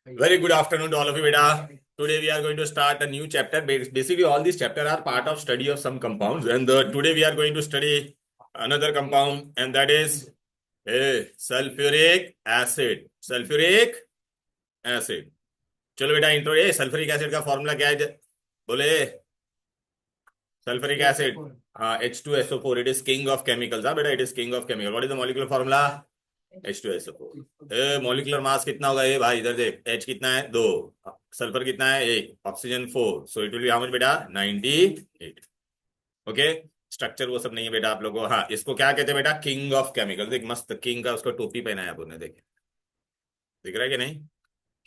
Very good afternoon to all of you, beta. Today we are going to start a new chapter. Basically, all these chapters are part of study of some compounds, and today we are going to study another compound, and that is sulfuric acid. Sulfuric acid. चलो बेटा intro sulphuric acid का formula क्या है बोले sulphuric acid हाँ H2SO4 it is king of chemicals हाँ बेटा it is king of chemical what is the molecular formula H2SO4 molecular mass कितना होगा ये भाई इधर देख H कितना है 2 सल्फर कितना है 1 oxygen 4 so it will be how much बेटा 98 ओके स्ट्रक्चर वो सब नहीं है बेटा आप लोगों को हाँ इसको क्या कहते हैं बेटा किंग ऑफ केमिकल देख मस्त किंग का उसको टोपी पहना है आपने देख दिख रहा है कि नहीं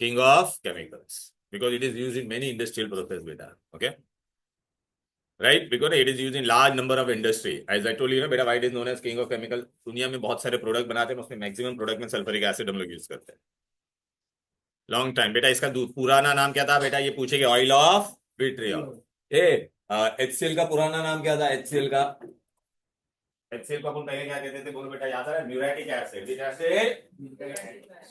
king of chemicals because it is use in many industrial process बेटा okay right because it is use in large number of industry as I told you ना बेटा why it is known as king of chemical दुनिया में बहुत सारे product बनाते हैं उसमें मैक्सिमम प्रोडक्ट में सल्फ्यूरिक एसिड हम लोग यूज करते हैं लॉन्ग टाइम बेटा इसका पुराना नाम क्या था बेटा ये पूछेंगे oil of vitriol A HCl का पुराना नाम क्या था HCl का HCl को अपन पहले क्या कहते थे बोलो बेटा याद है muriatic acid which acid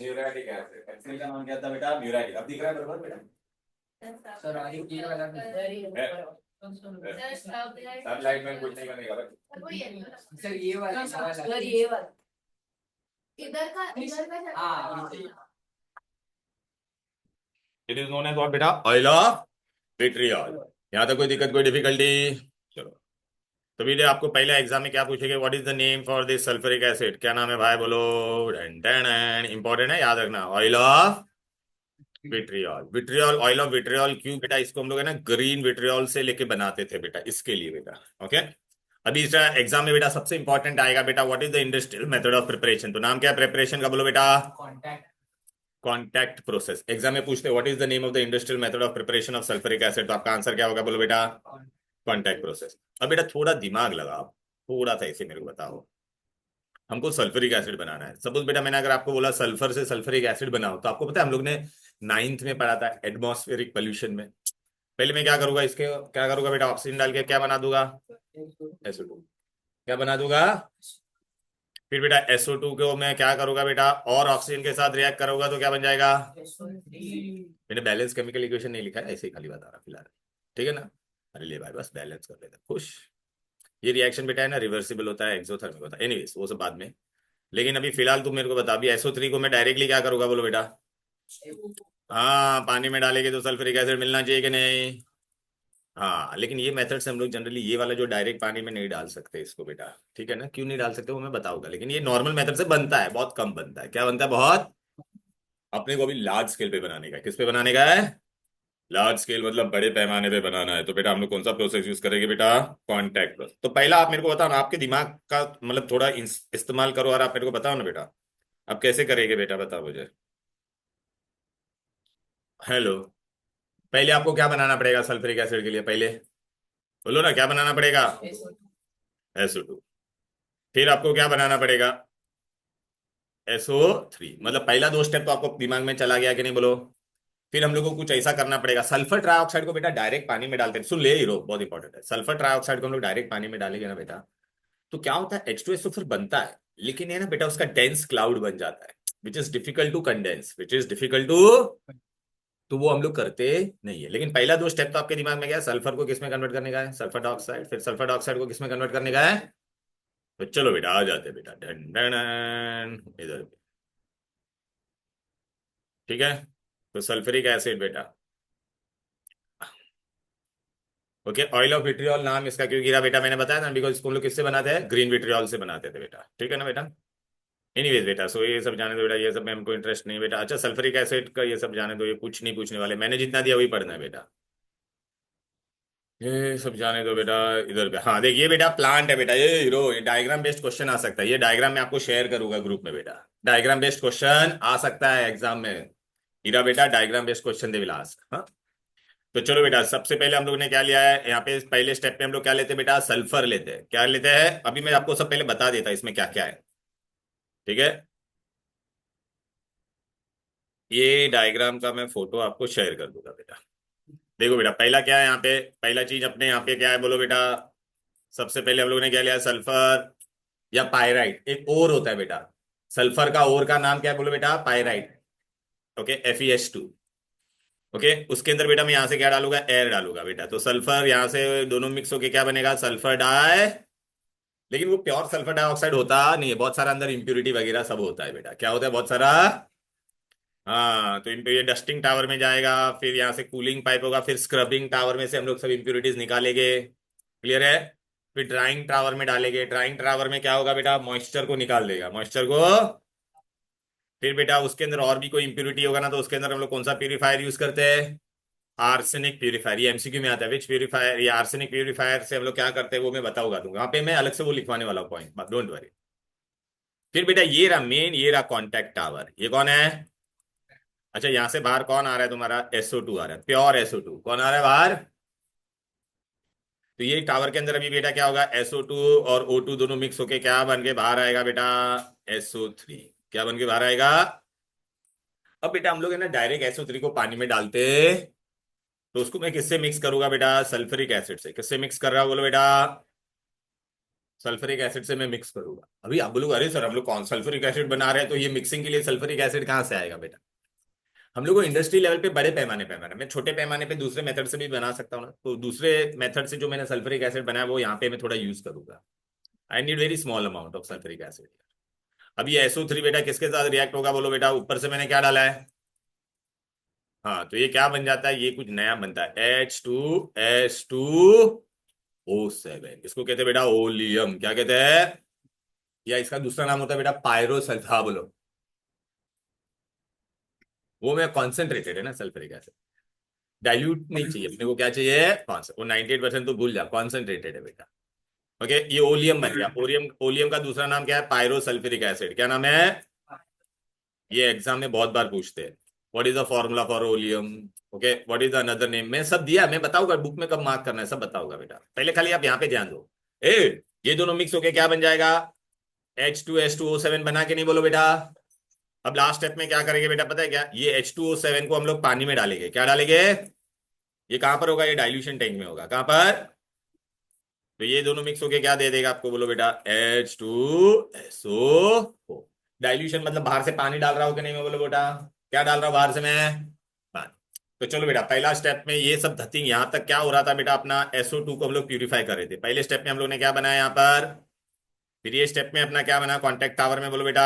muriatic acid HCl का नाम क्या था बेटा म्यूरेटिक अब दिख रहा है बराबर बेटा सर आगे ये वाला सब लाइट में कुछ नहीं बनेगा सर ये वाला सर ये वाला इधर का हाँ it is known as what बेटा ऑयल ऑफ विट्रियल यहाँ तक कोई दिक्कत कोई डिफिकल्टी चलो तो बेटे आपको पहले एग्जाम में क्या पूछेंगे what is the name for this sulphuric acid क्या नाम है भाई बोलो इंपॉर्टेंट है याद रखना oil of vitriol vitriol oil of vitriol क्यों बेटा इसको हम लोग है ना ग्रीन विट्रियल से लेके बनाते थे बेटा इसके लिए बेटा ओके अभी इस एग्जाम में बेटा सबसे इंपॉर्टेंट आएगा बेटा what is the industrial method of preparation तो नाम क्या है प्रिपरेशन का बोलो बेटा कॉन्टैक्ट प्रोसेस एग्जाम में पूछते what is the name of the industrial method of preparation of sulphuric acid तो आपका आंसर क्या होगा बोलो बेटा कॉन्टैक्ट प्रोसेस अब बेटा थोड़ा दिमाग लगाओ थोड़ा सा ऐसे मेरे को बताओ हमको सल्फ्यूरिक एसिड बनाना है सपोज बेटा मैंने अगर आपको बोला सल्फर से सल्फ्यूरिक एसिड बनाओ तो आपको पता है हम लोग ने 9th में पढ़ा था एटमॉस्फेरिक पोल्यूशन में पहले मैं क्या करूंगा इसके क्या करूंगा बेटा ऑक्सीजन डाल के क्या बना दूंगा SO2 क्या बना दूंगा फिर बेटा SO2 को मैं क्या करूंगा बेटा और ऑक्सीजन के साथ रिएक्ट करूंगा तो क्या बन जाएगा मैंने बैलेंस केमिकल इक्वेशन नहीं लिखा है ऐसे ही खाली बता रहा फिलहाल ठीक है ना अरे ले भाई बस बैलेंस कर लेते खुश ये रिएक्शन बेटा है ना रिवर्सिबल होता है एक्सोथर्मिक होता है एनीवेज वो सब बाद में लेकिन अभी फिलहाल तुम मेरे को बता अभी SO3 को मैं डायरेक्टली क्या करूंगा बोलो बेटा हाँ पानी में डालेंगे तो सल्फ्यूरिक एसिड मिलना चाहिए कि नहीं हाँ लेकिन ये मेथड से हम लोग जनरली ये वाला जो डायरेक्ट पानी में नहीं डाल सकते इसको बेटा ठीक है ना क्यों नहीं डाल सकते वो मैं बताऊंगा लेकिन ये नॉर्मल मेथड से बनता है बहुत कम बनता है क्या बनता है बहुत अपने को अभी लार्ज स्केल पे बनाने का है किस पे बनाने का है लार्ज स्केल मतलब बड़े पैमाने पे बनाना है तो बेटा हम लोग कौन सा प्रोसेस यूज करेंगे बेटा कॉन्टैक्ट प्रोसेस तो पहला आप मेरे को बताओ ना आपके दिमाग का मतलब थोड़ा इस्तेमाल करो और आप मेरे को बताओ ना बेटा आप कैसे करेंगे बेटा बताओ मुझे हेलो पहले आपको क्या बनाना पड़ेगा सल्फ्यूरिक एसिड के लिए पहले बोलो ना क्या बनाना पड़ेगा SO2 फिर आपको क्या बनाना पड़ेगा SO3 मतलब पहला 2 स्टेप तो आपको दिमाग में चला गया कि नहीं बोलो फिर हम लोग को कुछ ऐसा करना पड़ेगा सल्फर ट्राइऑक्साइड को बेटा डायरेक्ट पानी में डालते हैं सुन ले हीरो बहुत इंपॉर्टेंट है सल्फर ट्राइऑक्साइड को हम लोग डायरेक्ट पानी में डालेंगे ना बेटा तो क्या होता है H2SO फिर बनता है लेकिन ये ना बेटा उसका डेंस क्लाउड बन जाता है which is difficult to condense which is difficult to तो वो हम लोग करते नहीं है लेकिन पहला 2 स्टेप तो आपके दिमाग में गया सल्फर को किस में कन्वर्ट करने का है सल्फर डाइऑक्साइड फिर सल्फर डाइऑक्साइड को किस में कन्वर्ट करने का है तो चलो बेटा आ जाते बेटा डन डन डन, इधर ठीक है तो सल्फ्यूरिक एसिड बेटा ओके ऑयल ऑफ विट्रियल नाम इसका क्यों गिरा बेटा मैंने बताया था बिकॉज इसको हम लोग किससे बनाते हैं ग्रीन विट्रियल से बनाते थे बेटा ठीक है ना बेटा एनीवेज बेटा सो ये सब जाने दो बेटा ये सब में हमको इंटरेस्ट नहीं बेटा अच्छा सल्फ्यूरिक एसिड का ये सब जाने दो ये कुछ नहीं पूछने वाले मैंने जितना दिया वही पढ़ना है बेटा ये सब जाने दो बेटा इधर पे हाँ देखिए बेटा प्लांट है बेटा ये हीरो ये डायग्राम बेस्ड क्वेश्चन आ सकता है ये डायग्राम मैं आपको शेयर करूंगा ग्रुप में बेटा डायग्राम बेस्ड क्वेश्चन आ सकता है एग्जाम में हीरा बेटा diagram based question they will ask हाँ तो चलो बेटा सबसे पहले हम लोग ने क्या लिया है यहाँ पे पहले स्टेप पे हम लोग क्या लेते हैं बेटा सल्फर लेते हैं क्या लेते हैं अभी मैं आपको सब पहले बता देता इसमें क्या क्या है ठीक है ये डायग्राम का मैं फोटो आपको शेयर कर दूंगा बेटा देखो बेटा पहला क्या है यहाँ पे पहला चीज अपने यहाँ पे क्या है बोलो बेटा सबसे पहले हम लोग ने क्या लिया सल्फर या पायराइट एक और होता है बेटा सल्फर का और का नाम क्या है बोलो बेटा पायराइट ओके, FeS2। ओके, उसके अंदर बेटा मैं यहाँ से क्या डालूंगा, एयर डालूंगा बेटा, तो सल्फर यहाँ से दोनों मिक्स होके क्या बनेगा, सल्फर डाई। लेकिन वो प्योर सल्फर डाइऑक्साइड होता नहीं है, बहुत सारा अंदर इंप्यूरिटी वगैरह सब होता है बेटा, क्या होता है बहुत सारा। हाँ, तो ये डस्टिंग टावर में जाएगा, फिर यहाँ से कूलिंग पाइप होगा, फिर स्क्रबिंग टावर में से हम लोग सब इंप्यूरिटीज निकालेंगे। क्लियर है। फिर ड्राइंग टावर में डालेंगे, ड्राइंग टावर में क्या होगा बेटा, मॉइस्चर को निकाल देगा, मॉइस्चर को। फिर बेटा उसके अंदर और भी कोई इंप्यूरिटी होगा ना, तो उसके अंदर हम लोग कौन सा प्यूरीफायर यूज करते हैं, आर्सेनिक प्यूरीफायर। ये MCQ में आता है, विच प्यूरीफायर, ये आर्सेनिक प्यूरीफायर से हम लोग क्या करते हैं वो मैं बताऊंगा दूंगा, वहां पे मैं अलग से वो लिखवाने वाला हूँ पॉइंट, डोंट वरी। फिर बेटा ये रहा मेन, ये रहा कॉन्टैक्ट टावर, ये कौन है। अच्छा, यहां से बाहर कौन आ रहा है तुम्हारा, SO2 आ रहा है, प्योर SO2 कौन आ रहा है बाहर। तो ये टावर के अंदर अभी बेटा क्या होगा, SO2 और O2 दोनों मिक्स होके क्या बन के बाहर आएगा बेटा, SO3। क्या बन के बाहर आएगा। अब बेटा हम लोग है ना डायरेक्ट SO3 को पानी में डालते, तो उसको मैं किससे मिक्स करूंगा बेटा, सल्फ्यूरिक एसिड से। किससे मिक्स कर रहा हूं बोलो बेटा, सल्फ्यूरिक एसिड से मैं मिक्स करूंगा। अभी आप बोलोगे अरे सर हम लोग कौन सल्फ्यूरिक एसिड बना रहे हैं, तो ये मिक्सिंग के लिए सल्फ्यूरिक एसिड कहाँ से आएगा बेटा। हम लोग को इंडस्ट्री लेवल पे बड़े पैमाने पे बना, मैं छोटे पैमाने पे दूसरे मेथड से भी बना सकता हूँ ना, तो दूसरे मेथड से जो मैंने सल्फ्यूरिक एसिड बनाया वो यहाँ पे मैं थोड़ा यूज करूंगा। I need very small amount of sulphuric acid. अब ये SO3 बेटा किसके साथ रिएक्ट होगा बोलो बेटा, ऊपर से मैंने क्या डाला है। हाँ, तो ये क्या बन जाता है, ये कुछ नया बनता है, H2S2O7। इसको कहते हैं बेटा ओलियम, क्या कहते हैं, या इसका दूसरा नाम होता है बेटा पायरोसल्फा। हाँ बोलो, वो में कॉन्सेंट्रेटेड है ना सल्फ्यूरिक एसिड, डाइल्यूट नहीं चाहिए अपने को, क्या चाहिए कौन वो 98% तो भूल जा, कॉन्सेंट्रेटेड है बेटा। ओके, ये ओलियम बन गया। ओलियम, ओलियम का दूसरा नाम क्या है, पायरोसल्फ्यूरिक एसिड। क्या नाम है, ये एग्जाम में बहुत बार पूछते हैं, what is the formula for oleum. Okay, what is the another name, मैं सब दिया, मैं बताऊंगा बुक में कब मार्क करना है, सब बताऊंगा बेटा, पहले खाली आप यहाँ पे ध्यान दो। ए, ये दोनों मिक्स होके क्या बन जाएगा, H2S2O7 बना के नहीं बोलो बेटा। अब लास्ट स्टेप में क्या करेंगे बेटा पता है क्या, ये H2O7 को हम लोग पानी में डालेंगे। क्या डालेंगे, ये कहां पर होगा, ये डाइल्यूशन टैंक में होगा, कहां पर। तो ये दोनों मिक्स होके क्या दे देगा आपको बोलो बेटा, H2SO। डाइल्यूशन मतलब बाहर से पानी डाल रहा हो कि नहीं, मैं बोलो बेटा क्या डाल रहा हूं बाहर से मैं, पानी। तो चलो बेटा पहला स्टेप में ये सब धतिंग यहां तक क्या हो रहा था बेटा, अपना SO2 को हम लोग प्यूरिफाई कर रहे थे। पहले स्टेप में हम लोग ने क्या बनाया यहाँ पर, फिर ये स्टेप में अपना क्या बना, कॉन्टेक्ट टावर में बोलो बेटा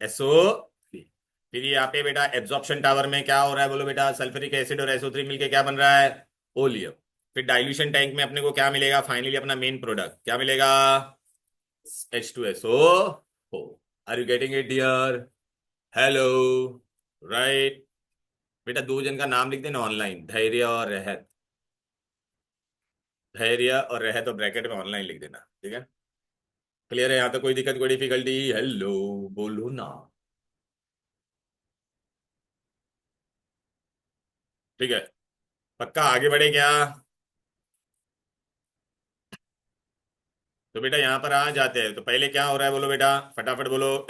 SO3। फिर यहाँ पे बेटा एब्जॉर्प्शन टावर में क्या हो रहा है बोलो बेटा, सल्फ्यूरिक एसिड और SO3 मिलके क्या बन रहा है, ओलियम। फिर डाइल्यूशन टैंक में अपने को क्या मिलेगा, फाइनली अपना मेन प्रोडक्ट क्या मिलेगा, H2SO। Are you getting it dear, hello, right. बेटा दो जन का नाम लिख देना ऑनलाइन, धैर्य और रहत, धैर्य और रहत, और ब्रैकेट में ऑनलाइन लिख देना, ठीक है। क्लियर है, यहाँ तो कोई दिक्कत कोई डिफिकल्टी, हेलो बोलो ना, ठीक है। पक्का आगे बढ़े क्या, तो बेटा यहाँ पर आ जाते हैं, तो पहले क्या हो रहा है बोलो बेटा, फटाफट बोलो।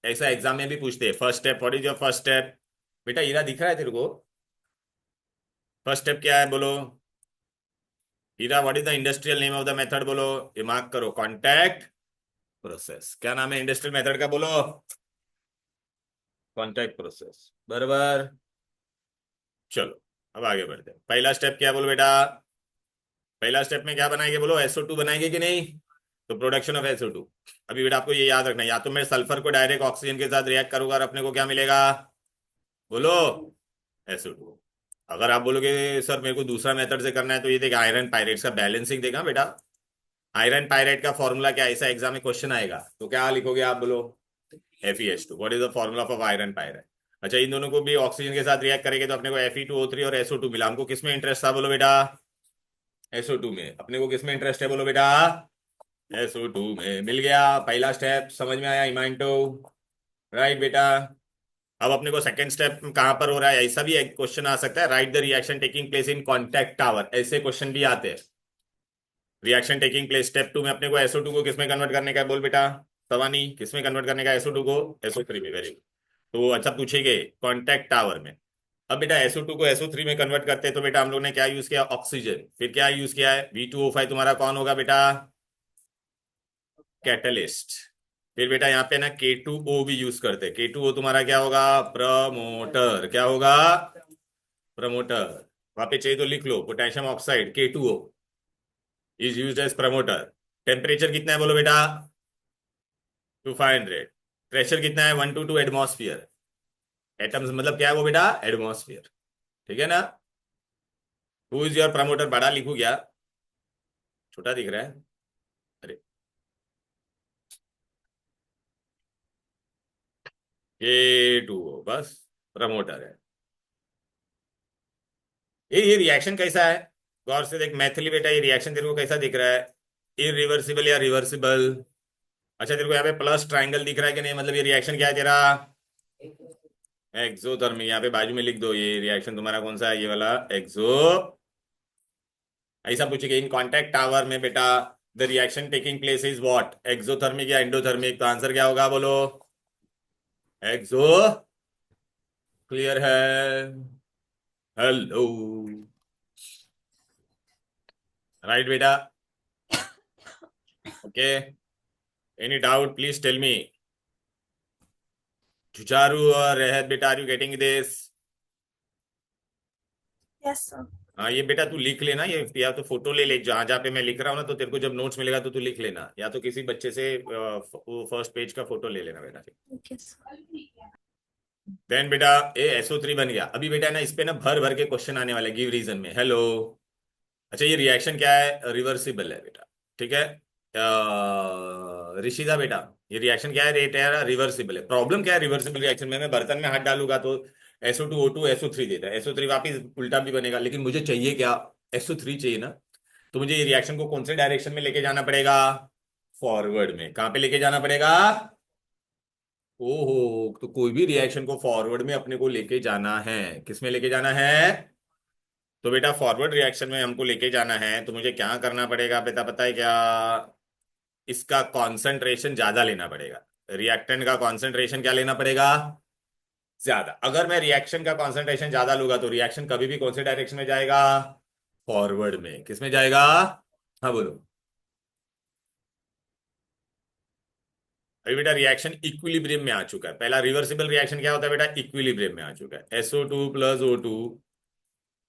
ऐसा एग्जाम में भी पूछते हैं, first step, what is your first step. बेटा हीरा दिख रहा है तेरे को, फर्स्ट स्टेप क्या है बोलो, Heera what is the industrial name of the method बोलो, ये मार्क करो, कॉन्टैक्ट प्रोसेस। क्या नाम है इंडस्ट्रियल मेथड का बोलो, कॉन्टैक्ट प्रोसेस, बराबर। चलो अब आगे बढ़ते हैं, पहला स्टेप क्या बोलो बेटा, पहला स्टेप में क्या बनाएंगे बोलो, SO2 बनाएंगे कि नहीं, तो प्रोडक्शन ऑफ SO2। अभी बेटा आपको ये याद रखना है, या तो मैं सल्फर को डायरेक्ट ऑक्सीजन के साथ रिएक्ट करूंगा और अपने को क्या मिलेगा बोलो, SO2। अगर आप बोलोगे सर मेरे को दूसरा मेथड से करना है, तो ये देख आयरन पायरेट्स का बैलेंसिंग देगा बेटा। आयरन पायरेट का फॉर्मूला क्या, ऐसा एग्जाम में क्वेश्चन आएगा, तो क्या लिखोगे आप बोलो, FeS2। What is the formula for iron pirate. अच्छा, इन दोनों को भी ऑक्सीजन के साथ रिएक्ट करेंगे तो अपने को Fe2O3 और SO2 मिला। हमको किसमें इंटरेस्ट था बोलो बेटा, SO2 में। अपने को किसमें इंटरेस्ट है बोलो बेटा, SO2 में। मिल गया, पहला स्टेप समझ में आया इमाइंटो, राइट बेटा। अब अपने को सेकंड स्टेप कहां पर हो रहा है, ऐसा भी एक क्वेश्चन आ सकता है, write the reaction taking place in contact tower, ऐसे क्वेश्चन भी आते हैं। रिएक्शन टेकिंग प्लेस स्टेप 2 में अपने को SO2 को किसमें कन्वर्ट करने का है बोल बेटा, सवानी किसमें कन्वर्ट करने का, SO2 को SO3 में, वेरी गुड। तो अच्छा पूछेंगे कॉन्टैक्ट टावर में। अब बेटा SO2 को SO3 में कन्वर्ट करते हैं, तो बेटा हम लोग ने क्या यूज किया, ऑक्सीजन। फिर क्या यूज किया है, V2O5 तुम्हारा कौन होगा बेटा, कैटलिस्ट। फिर बेटा यहाँ पे ना K2O भी यूज करते हैं। K2O तुम्हारा क्या होगा? प्रमोटर। क्या होगा? प्रमोटर। वहां पे चाहिए तो लिख लो, potassium oxide K2O is used as promoter. Temperature कितना है बोलो बेटा? 2500। प्रेशर कितना है? 1 to 2 एटमॉस्फियर। एटम्स मतलब क्या है वो बेटा? एटमॉस्फियर। ठीक है ना? Who is your promoter? बड़ा लिखू क्या? छोटा दिख रहा है? अरे, K2O बस प्रमोटर है। ये रिएक्शन कैसा है? गौर से देख मैथिली बेटा, ये रिएक्शन तेरे को कैसा दिख रहा है? इरिवर्सिबल या रिवर्सिबल? अच्छा, तेरे को यहाँ पे प्लस ट्राइंगल दिख रहा है कि नहीं? मतलब ये रिएक्शन क्या है तेरा? एक्सोथर्मिक। यहाँ पे बाजू में लिख दो, ये रिएक्शन तुम्हारा कौन सा है? ये वाला एक्सो। ऐसा पूछेगा इन कॉन्टैक्ट टावर में बेटा the reaction taking place is what? Exothermic या एंडोथर्मिक? तो आंसर क्या होगा बोलो? एक्सो। क्लियर है? हेलो। राइट बेटा? Okay. Any doubt please tell me. जुझारू और रहत बेटा, are you getting this? Yes, sir. हाँ, ये बेटा तू लिख लेना ये, या तो फोटो ले ले जहां जहाँ पे मैं लिख रहा हूँ ना, तो तेरे को जब नोट्स मिलेगा तो तू लिख लेना, या तो किसी बच्चे से फर्स्ट पेज का फोटो ले लेना बेटा। Okay, sir. देन बेटा ये SO3 बन गया। अभी बेटा ना इस पे ना भर भर के क्वेश्चन आने वाले गिव रीजन में। हेलो। अच्छा, ये रिएक्शन क्या है? रिवर्सिबल है बेटा। ठीक है। ऋषिदा बेटा, ये रिएक्शन क्या है? रेट है रिवर्सिबल है। प्रॉब्लम क्या है रिवर्सिबल रिएक्शन में? मैं बर्तन में हाथ डालूंगा तो SO2 O2 SO3 देता है। SO3 वापिस उल्टा भी बनेगा, लेकिन मुझे चाहिए क्या? SO3 चाहिए ना। तो मुझे ये रिएक्शन को कौन से डायरेक्शन में लेके जाना पड़ेगा? फॉरवर्ड में। कहाँ पे लेके जाना पड़ेगा? ओहो, तो कोई भी रिएक्शन को फॉरवर्ड में अपने को लेके जाना है। किस में लेके जाना है? तो बेटा फॉरवर्ड रिएक्शन में हमको लेके जाना है, तो मुझे क्या करना पड़ेगा बेटा? पता है क्या? इसका कॉन्सेंट्रेशन ज्यादा लेना पड़ेगा। रिएक्टेंट का कॉन्सेंट्रेशन क्या लेना पड़ेगा? ज्यादा। अगर मैं रिएक्शन का कॉन्सेंट्रेशन ज्यादा लूंगा तो रिएक्शन कभी भी कौन से डायरेक्शन में जाएगा? फॉरवर्ड में। किस में जाएगा? हाँ बोलो। अभी बेटा रिएक्शन इक्विलिब्रियम में आ चुका है। पहला रिवर्सिबल रिएक्शन क्या होता है बेटा? इक्विलिब्रियम में आ चुका है। SO2 + O2।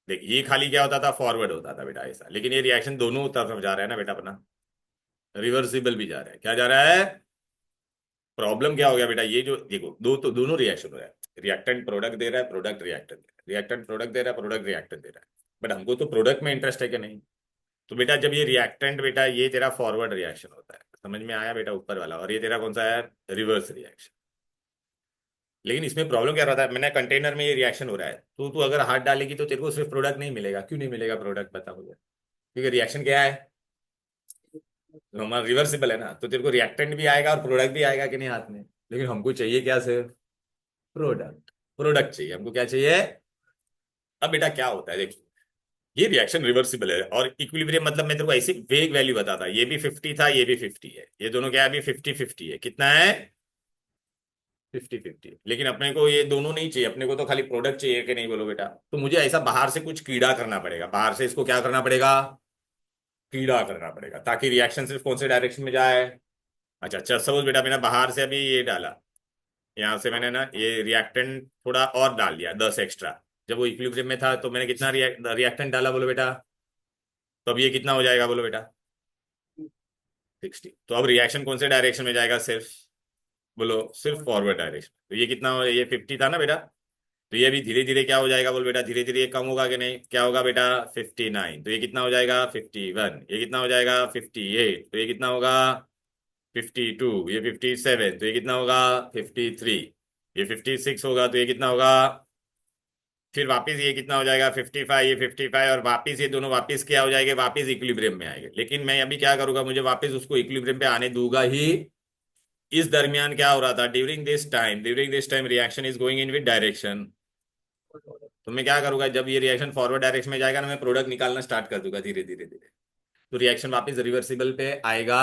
देख, ये खाली क्या होता था? फॉरवर्ड होता था बेटा ऐसा, लेकिन ये रिएक्शन दोनों तरफ जा रहा है ना बेटा अपना। रिवर्सिबल भी जा रहा है। क्या जा रहा है? प्रॉब्लम क्या हो गया बेटा? ये जो देखो, दोनों रिएक्शन हो रहा है। रिएक्टेंट प्रोडक्ट दे रहा है, प्रोडक्ट रिएक्टेंट दे रहा है। रिएक्टेंट प्रोडक्ट दे रहा है, प्रोडक्ट रिएक्टेंट दे रहा है। बट हमको तो प्रोडक्ट में इंटरेस्ट है कि नहीं? तो बेटा जब ये रिएक्टेंट बेटा, ये तेरा फॉरवर्ड रिएक्शन होता है, समझ में आया बेटा? ऊपर वाला। और ये तेरा कौन सा है? Reverse reaction. लेकिन इसमें प्रॉब्लम क्या रहता है? मैंने कंटेनर में ये रिएक्शन हो रहा है, तो तू अगर हाथ डालेगी तो तेरे को सिर्फ प्रोडक्ट नहीं मिलेगा। क्यों नहीं मिलेगा प्रोडक्ट? बता मुझे। क्योंकि रिएक्शन क्या है? तो हमारा रिवर्सिबल है ना, तो तेरे को रिएक्टेंट भी आएगा और प्रोडक्ट भी आएगा कि नहीं हाथ में? लेकिन हमको चाहिए क्या? सिर्फ प्रोडक्ट। प्रोडक्ट चाहिए हमको। क्या चाहिए? अब बेटा क्या होता है देखो, ये रिएक्शन रिवर्सिबल है और इक्विलिब्रियम मतलब मैं तेरे को ऐसी वेग वैल्यू बताता, ये भी 50 था, ये भी 50 है, ये दोनों क्या है? अभी 50-50 है। कितना है? 50-50। लेकिन अपने को ये दोनों नहीं चाहिए, अपने को तो खाली प्रोडक्ट चाहिए कि नहीं बोलो बेटा? तो मुझे ऐसा बाहर से कुछ कीड़ा करना पड़ेगा। बाहर से इसको क्या करना पड़ेगा? कीड़ा करना पड़ेगा, ताकि रिएक्शन सिर्फ कौन से डायरेक्शन में जाए? अच्छा अच्छा, सपोज बेटा मैंने बाहर से अभी ये डाला, यहाँ से मैंने ना ये रिएक्टेंट थोड़ा और डाल दिया 10 एक्स्ट्रा। जब वो इक्विलिब्रियम में था तो मैंने कितना रिएक्टेंट डाला बोलो बेटा? तो अब ये कितना हो जाएगा बोलो बेटा? 60। तो अब रिएक्शन कौन से डायरेक्शन में जाएगा? सिर्फ बोलो, सिर्फ फॉरवर्ड डायरेक्शन। तो ये कितना ये 50 था ना बेटा, तो ये भी धीरे धीरे क्या हो जाएगा बोल बेटा? धीरे धीरे ये कम होगा कि नहीं? क्या होगा बेटा? 59। तो ये कितना हो जाएगा? 51। ये कितना हो जाएगा? 58। तो ये कितना होगा? 52। ये 57। तो ये कितना होगा? 53। ये 56 होगा। तो ये कितना होगा? फिर वापस ये कितना हो जाएगा? 55। ये 55 और वापस ये दोनों वापस क्या हो जाएंगे? वापस इक्विलिब्रियम में आएंगे। लेकिन मैं अभी क्या करूंगा? मुझे वापस उसको इक्विलिब्रियम पे आने दूंगा ही। इस दरमियान क्या हो रहा था? During this time reaction is going in with direction. तो मैं क्या करूंगा? जब ये रिएक्शन फॉरवर्ड डायरेक्शन में जाएगा ना, मैं प्रोडक्ट निकालना स्टार्ट कर दूंगा धीरे धीरे धीरे। तो रिएक्शन वापस रिवर्सिबल पे आएगा।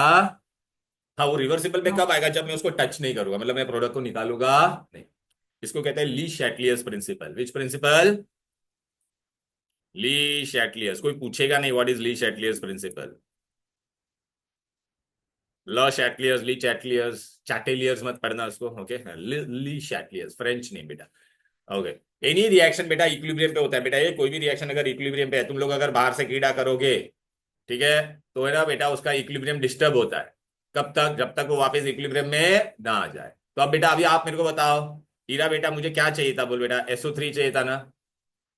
हाँ, वो रिवर्सिबल पे कब आएगा? जब मैं उसको टच नहीं करूंगा, मतलब मैं प्रोडक्ट को निकालूंगा नहीं। इसको कहते हैं ली शैटलियस प्रिंसिपल। Which principle? ली शैटलियस। कोई पूछेगा नहीं what is Le Chatelier's principle? Le Chatelier's, Le Chatelier's, Chatelier's मत पढ़ना उसको, okay. Le Chatelier's, French name बेटा, ओके। एनी रिएक्शन बेटा इक्विलिब्रियम पे होता है बेटा, ये कोई भी रिएक्शन अगर इक्विलिब्रियम पे है, तुम लोग अगर बाहर से कीड़ा करोगे, ठीक है, तो है ना बेटा उसका इक्विलिब्रियम डिस्टर्ब होता है। कब तक? जब तक वो वापस इक्विलिब्रियम में ना आ जाए। तो अब बेटा अभी आप मेरे को बताओ, हीरा बेटा मुझे क्या चाहिए था, बोल बेटा SO3 चाहिए था ना।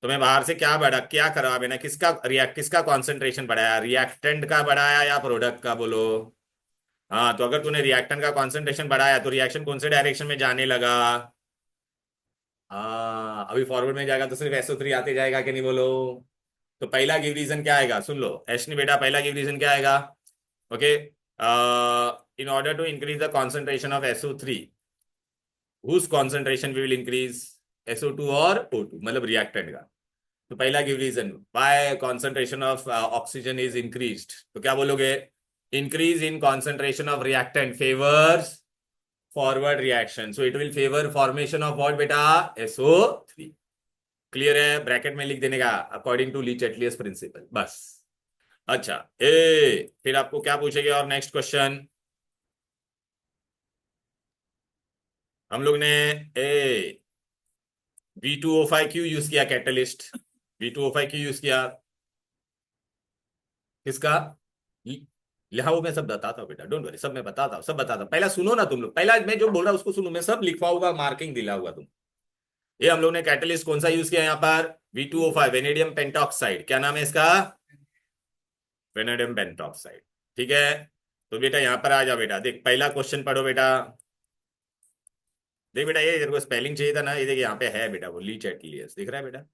तो मैं बाहर से क्या बढ़ा, क्या करा मैंने, किसका कॉन्सेंट्रेशन बढ़ाया, रिएक्टेंट का बढ़ाया या प्रोडक्ट का, बोलो। हाँ, तो अगर तूने रिएक्टेंट का कॉन्सेंट्रेशन बढ़ाया तो रिएक्शन कौन से डायरेक्शन में जाने लगा? हाँ, अभी फॉरवर्ड में जाएगा तो सिर्फ SO3 आते जाएगा कि नहीं, बोलो। तो पहला गिव रीजन क्या आएगा, सुन लो एशनी बेटा, पहला गिव रीजन क्या आएगा, okay. In order to increase the concentration of SO3, whose concentration we will increase, SO2 और O2, मतलब रिएक्टेंट का। तो पहला give reason, by concentration of oxygen is increased, तो क्या बोलोगे, increase in concentration of reactant favours forward reaction, so it will favour formation of what बेटा, SO3। Clear है, ब्रैकेट में लिख देने का, according to Le Chatelier's principle, बस। अच्छा, फिर आपको क्या पूछेंगे, और नेक्स्ट क्वेश्चन हम लोग ने ए V2O5 क्यों यूज किया, कैटलिस्ट V2O5 क्यों यूज किया, किसका? लिखा, वो मैं सब बताता हूँ बेटा, डोंट वरी, सब मैं बताता हूँ, सब बताता हूँ, पहला सुनो ना तुम लोग, पहला मैं जो बोल रहा हूँ उसको सुनो, मैं सब लिखवा होगा, मार्किंग दिला हुआ तुम। ये हम लोग ने कैटलिस्ट कौन सा यूज किया यहाँ पर, V2O5, वेनेडियम पेंटॉक्साइड, क्या नाम है इसका, वेनेडियम पेंटॉक्साइड, ठीक है। तो बेटा यहाँ पर आ जाओ बेटा, देख पहला क्वेश्चन पढ़ो बेटा, देख बेटा, ये तेरे को स्पेलिंग चाहिए था ना, ये देख यहाँ पे है बेटा, वो ली चैटलियर्स दिख रहा है बेटा,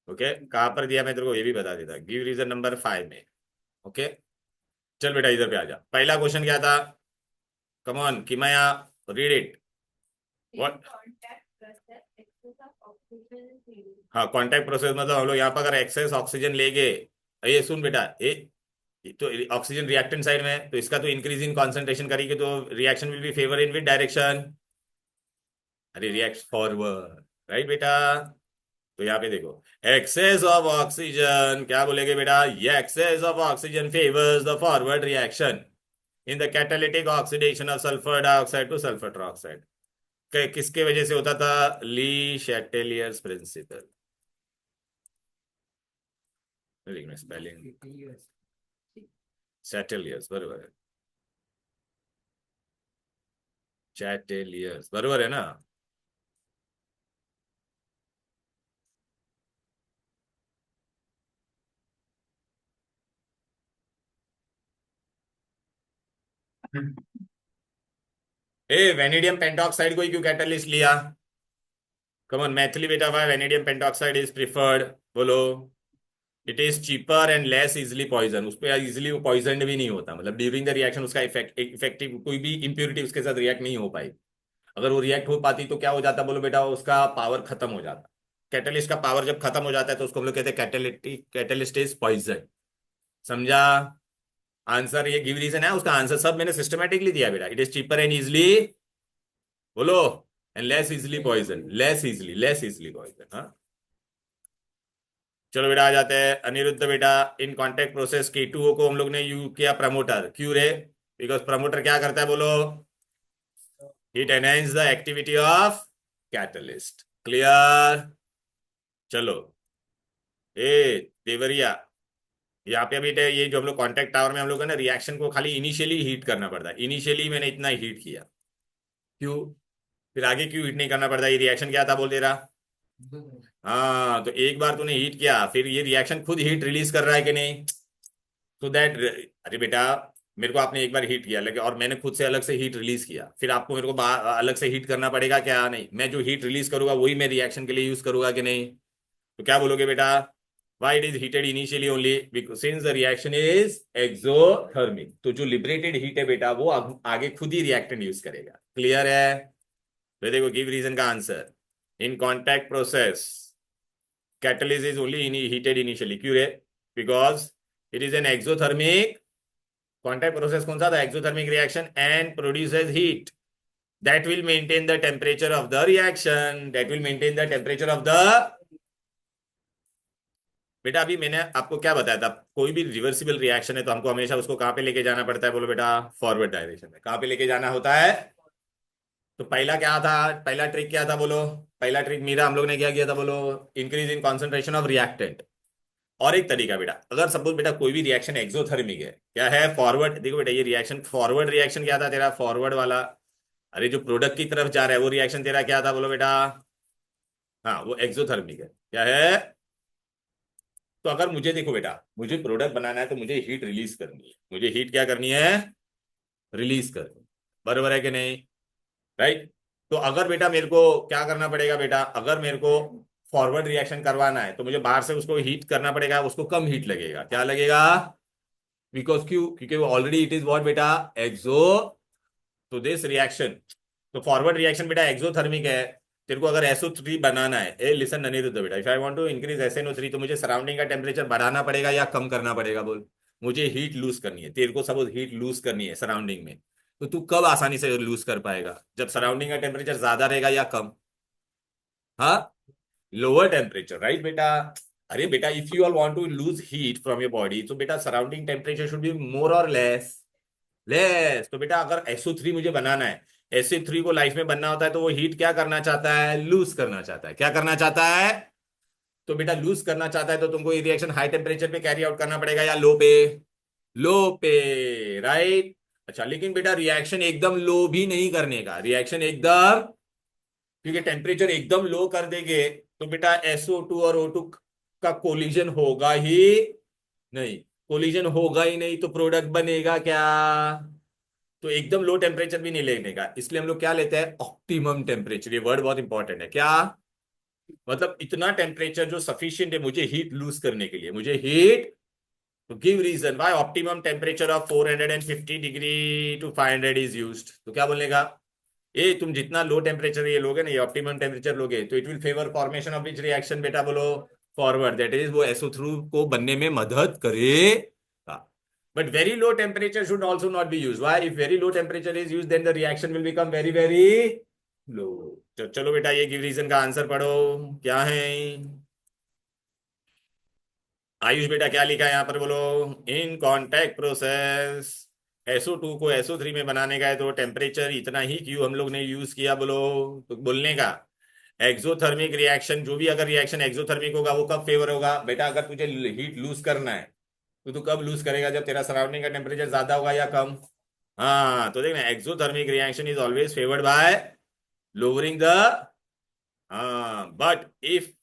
ओके। कहाँ पर दिया मैं तेरे को ये भी बता देता, गिव रीजन नंबर 5 में, ओके। चल बेटा इधर पे आ जा, पहला क्वेश्चन क्या था, कम ऑन किमया, रीड इट। व्हाट? हाँ, कांटेक्ट प्रोसेस मतलब हम लोग यहाँ पर अगर एक्सेस ऑक्सीजन लेंगे, ये सुन बेटा, ये तो ऑक्सीजन रिएक्टेंट साइड में है, तो इसका तो इंक्रीज इन कॉन्सेंट्रेशन करेगी, तो reaction will be favour in with direction, अरे रिएक्ट फॉरवर्ड, राइट बेटा। तो यहाँ पे देखो, एक्सेस ऑफ ऑक्सीजन, क्या बोलेंगे बेटा, ये excess of oxygen favours the forward reaction in the catalytic oxidation of sulphur dioxide to sulphur trioxide. किसके वजह से होता था, ली शैटेलियर्स प्रिंसिपल, स्पेलिंग शैटेलियर्स बरोबर है, चैटेलियर्स बरोबर है ना। वेनेडियम पेंटॉक्साइड को ही क्यों कैटलिस्ट लिया, कमन मैथिली बेटा, why vanadium pentoxide is preferred, बोलो। It is cheaper and less easily poison, उस पर इजिली वो पॉइजन भी नहीं होता, मतलब ड्यूरिंग द रिएक्शन उसका इफेक्टिव कोई भी इंप्योरिटी उसके साथ रिएक्ट नहीं हो पाई, अगर वो रिएक्ट हो पाती तो क्या हो जाता, बोलो बेटा, उसका पावर खत्म हो जाता। कैटलिस्ट का पावर जब खत्म हो जाता है तो उसको हम लोग कहते हैं कैटेलिटिक, कैटलिस्ट इज पॉइजन, समझा। आंसर ये गिव रीजन है, उसका आंसर सब मैंने सिस्टमेटिकली दिया बेटा, it is cheaper and easily, बोलो, and less easily poison, less easily poison, हाँ। चलो बेटा आ जाते हैं, अनिरुद्ध बेटा, इन कॉन्टेक्ट प्रोसेस K2O को हम लोग ने यूज किया प्रमोटर, क्यों रे, बिकॉज प्रमोटर क्या करता है, बोलो, it enhance the activity of catalyst, clear. चलो, ए देवरिया, यहाँ पे अभी ये जो हम लोग कॉन्टेक्ट टावर में हम लोग है ना, रिएक्शन को खाली इनिशियली हीट करना पड़ता है, इनिशियली मैंने इतना हीट किया, क्यों, फिर आगे क्यों हीट नहीं करना पड़ता, ये रिएक्शन क्या था बोल दे रहा। हाँ, तो एक बार तूने हीट किया, फिर ये रिएक्शन खुद हीट रिलीज कर रहा है कि नहीं, तो दैट, अरे बेटा, मेरे को आपने एक बार हीट किया लेकिन, और मैंने खुद से अलग से हीट रिलीज किया, फिर आपको मेरे को अलग से हीट करना पड़ेगा क्या, नहीं, मैं जो हीट रिलीज करूंगा वही मैं रिएक्शन के लिए यूज करूंगा कि नहीं। तो क्या बोलोगे बेटा, why it is heated initially only, since the reaction is exothermic, तो जो लिबरेटेड हीट है बेटा वो आगे खुद ही रिएक्टेंट यूज करेगा, क्लियर है। तो देखो गिव रीजन का answer, in contact process catalyst is only heated initially, क्यों रे, because it is an exothermic, contact process कौन सा था, exothermic reaction, and produces heat that will maintain the temperature of the reaction, that will maintain the temperature of the, बेटा अभी मैंने आपको क्या बताया था, कोई भी रिवर्सिबल रिएक्शन है तो हमको हमेशा उसको कहाँ पे लेके जाना पड़ता है, बोलो बेटा, फॉरवर्ड डायरेक्शन में। कहाँ पे लेके जाना होता है? तो पहला क्या था, पहला ट्रिक क्या था बोलो? पहला ट्रिक मेरा हम लोग ने क्या किया था बोलो? Increase in concentration of reactant. और एक तरीका बेटा, अगर सपोज बेटा कोई भी रिएक्शन एक्सोथर्मिक है, क्या है, फॉरवर्ड, देखो बेटा ये रिएक्शन फॉरवर्ड रिएक्शन क्या था तेरा, फॉरवर्ड वाला, अरे जो प्रोडक्ट की तरफ जा रहा है वो रिएक्शन तेरा क्या था बोलो बेटा? हाँ वो एक्सोथर्मिक है, क्या है? तो अगर मुझे देखो बेटा, मुझे प्रोडक्ट बनाना है तो मुझे हीट रिलीज करनी है, मुझे हीट क्या करनी है, रिलीज करनी है। बरोबर है कि नहीं? राइट। तो अगर बेटा मेरे को क्या करना पड़ेगा बेटा, अगर मेरे को फॉरवर्ड रिएक्शन करवाना है तो मुझे बाहर से उसको हीट करना पड़ेगा, उसको कम हीट लगेगा, क्या लगेगा? बिकॉज क्यों, क्योंकि वो ऑलरेडी इट इज व्हाट बेटा, एक्सो। तो दिस रिएक्शन, तो फॉरवर्ड रिएक्शन बेटा एक्सोथर्मिक है। तेरे को अगर SO3 बनाना है, ए लिसन अनिरुद्ध बेटा, if I want to increase SNO3 तो मुझे सराउंडिंग का टेम्परेचर बढ़ाना पड़ेगा या कम करना पड़ेगा बोल? मुझे हीट लूज करनी है, तेरे को सपोज हीट लूज करनी है सराउंडिंग में, तो तू कब आसानी से लूज कर पाएगा, जब सराउंडिंग का टेम्परेचर ज्यादा रहेगा या कम? हाँ, लोअर टेम्परेचर, राइट बेटा। अरे बेटा if you all want to lose heat from your body तो बेटा surrounding temperature should be more और लेस, लेस। तो बेटा अगर SO3 मुझे बनाना है, SO3 को लाइफ में बनना होता है तो वो हीट क्या करना चाहता है, लूज करना चाहता है, क्या करना चाहता है? तो बेटा लूज करना चाहता है तो तुमको ये रिएक्शन हाई टेम्परेचर पे कैरी आउट करना पड़ेगा या लो पे? लो पे, राइट। अच्छा लेकिन बेटा रिएक्शन एकदम लो भी नहीं करने का, रिएक्शन एकदम, क्योंकि टेम्परेचर एकदम लो कर देंगे तो बेटा SO2 और O2 का कोलिजन होगा ही नहीं, कोलिजन होगा ही नहीं तो प्रोडक्ट बनेगा क्या? तो एकदम लो टेम्परेचर भी नहीं लेने का, इसलिए हम लोग क्या लेते हैं, ऑप्टिमम टेम्परेचर। ये वर्ड बहुत इंपॉर्टेंट है, क्या मतलब? इतना टेम्परेचर जो सफिशियंट है मुझे हीट लूज करने के लिए, मुझे हीट। तो give reason why optimum temperature of 450 degree to 500 is used. तो क्या बोलने का, ये तुम जितना लो टेम्परेचर ये लोगे ना, ये ऑप्टिमम टेम्परेचर लोगे तो it will favour formation of which reaction बेटा बोलो, फॉरवर्ड, दैट इज वो SO3 को बनने में मदद करेगा। But very low temperature should also not be used. Why? If very low temperature is used, then the reaction will become very, very low. चलो बेटा ये गिव रीजन का आंसर पढ़ो, क्या है? आयुष बेटा क्या लिखा है यहाँ पर बोलो? इन कॉन्टैक्ट प्रोसेस SO2 को SO3 में बनाने का है तो टेम्परेचर इतना ही क्यों हम लोग ने यूज किया बोलो? तो बोलने का एक्सोथर्मिक रिएक्शन, जो भी अगर रिएक्शन एक्सोथर्मिक होगा वो कब फेवर होगा बेटा, अगर तुझे हीट लूज करना है तो तू कब लूज करेगा, जब तेरा सराउंडिंग का टेम्परेचर ज्यादा होगा या कम? हाँ तो देखना exothermic reaction is always favoured bye lowering the, हाँ बट इफ,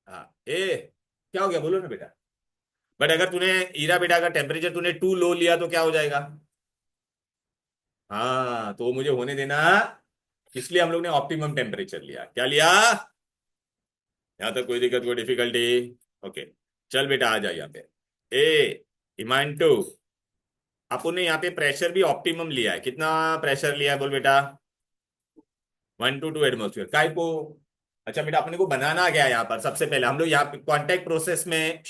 हाँ ए क्या हो गया बोलो ना बेटा? बट अगर तूने ईरा बेटा का टेम्परेचर तूने टू लो लिया तो क्या हो जाएगा? हाँ तो मुझे होने देना, इसलिए हम लोग ने ऑप्टिमम टेम्परेचर लिया, क्या लिया? यहां तक कोई दिक्कत, कोई डिफिकल्टी? ओके चल बेटा आ जा यहाँ पे। ए इमांटो, अपन ने यहाँ पे प्रेशर भी ऑप्टिमम लिया है, कितना प्रेशर लिया है बोल बेटा? 1 to 2 एटमोस्फियर काय को। अच्छा बेटा अपने को बनाना क्या है यहाँ पर, सबसे पहले हम लोग यहाँ पे कॉन्टेक्ट प्रोसेस में,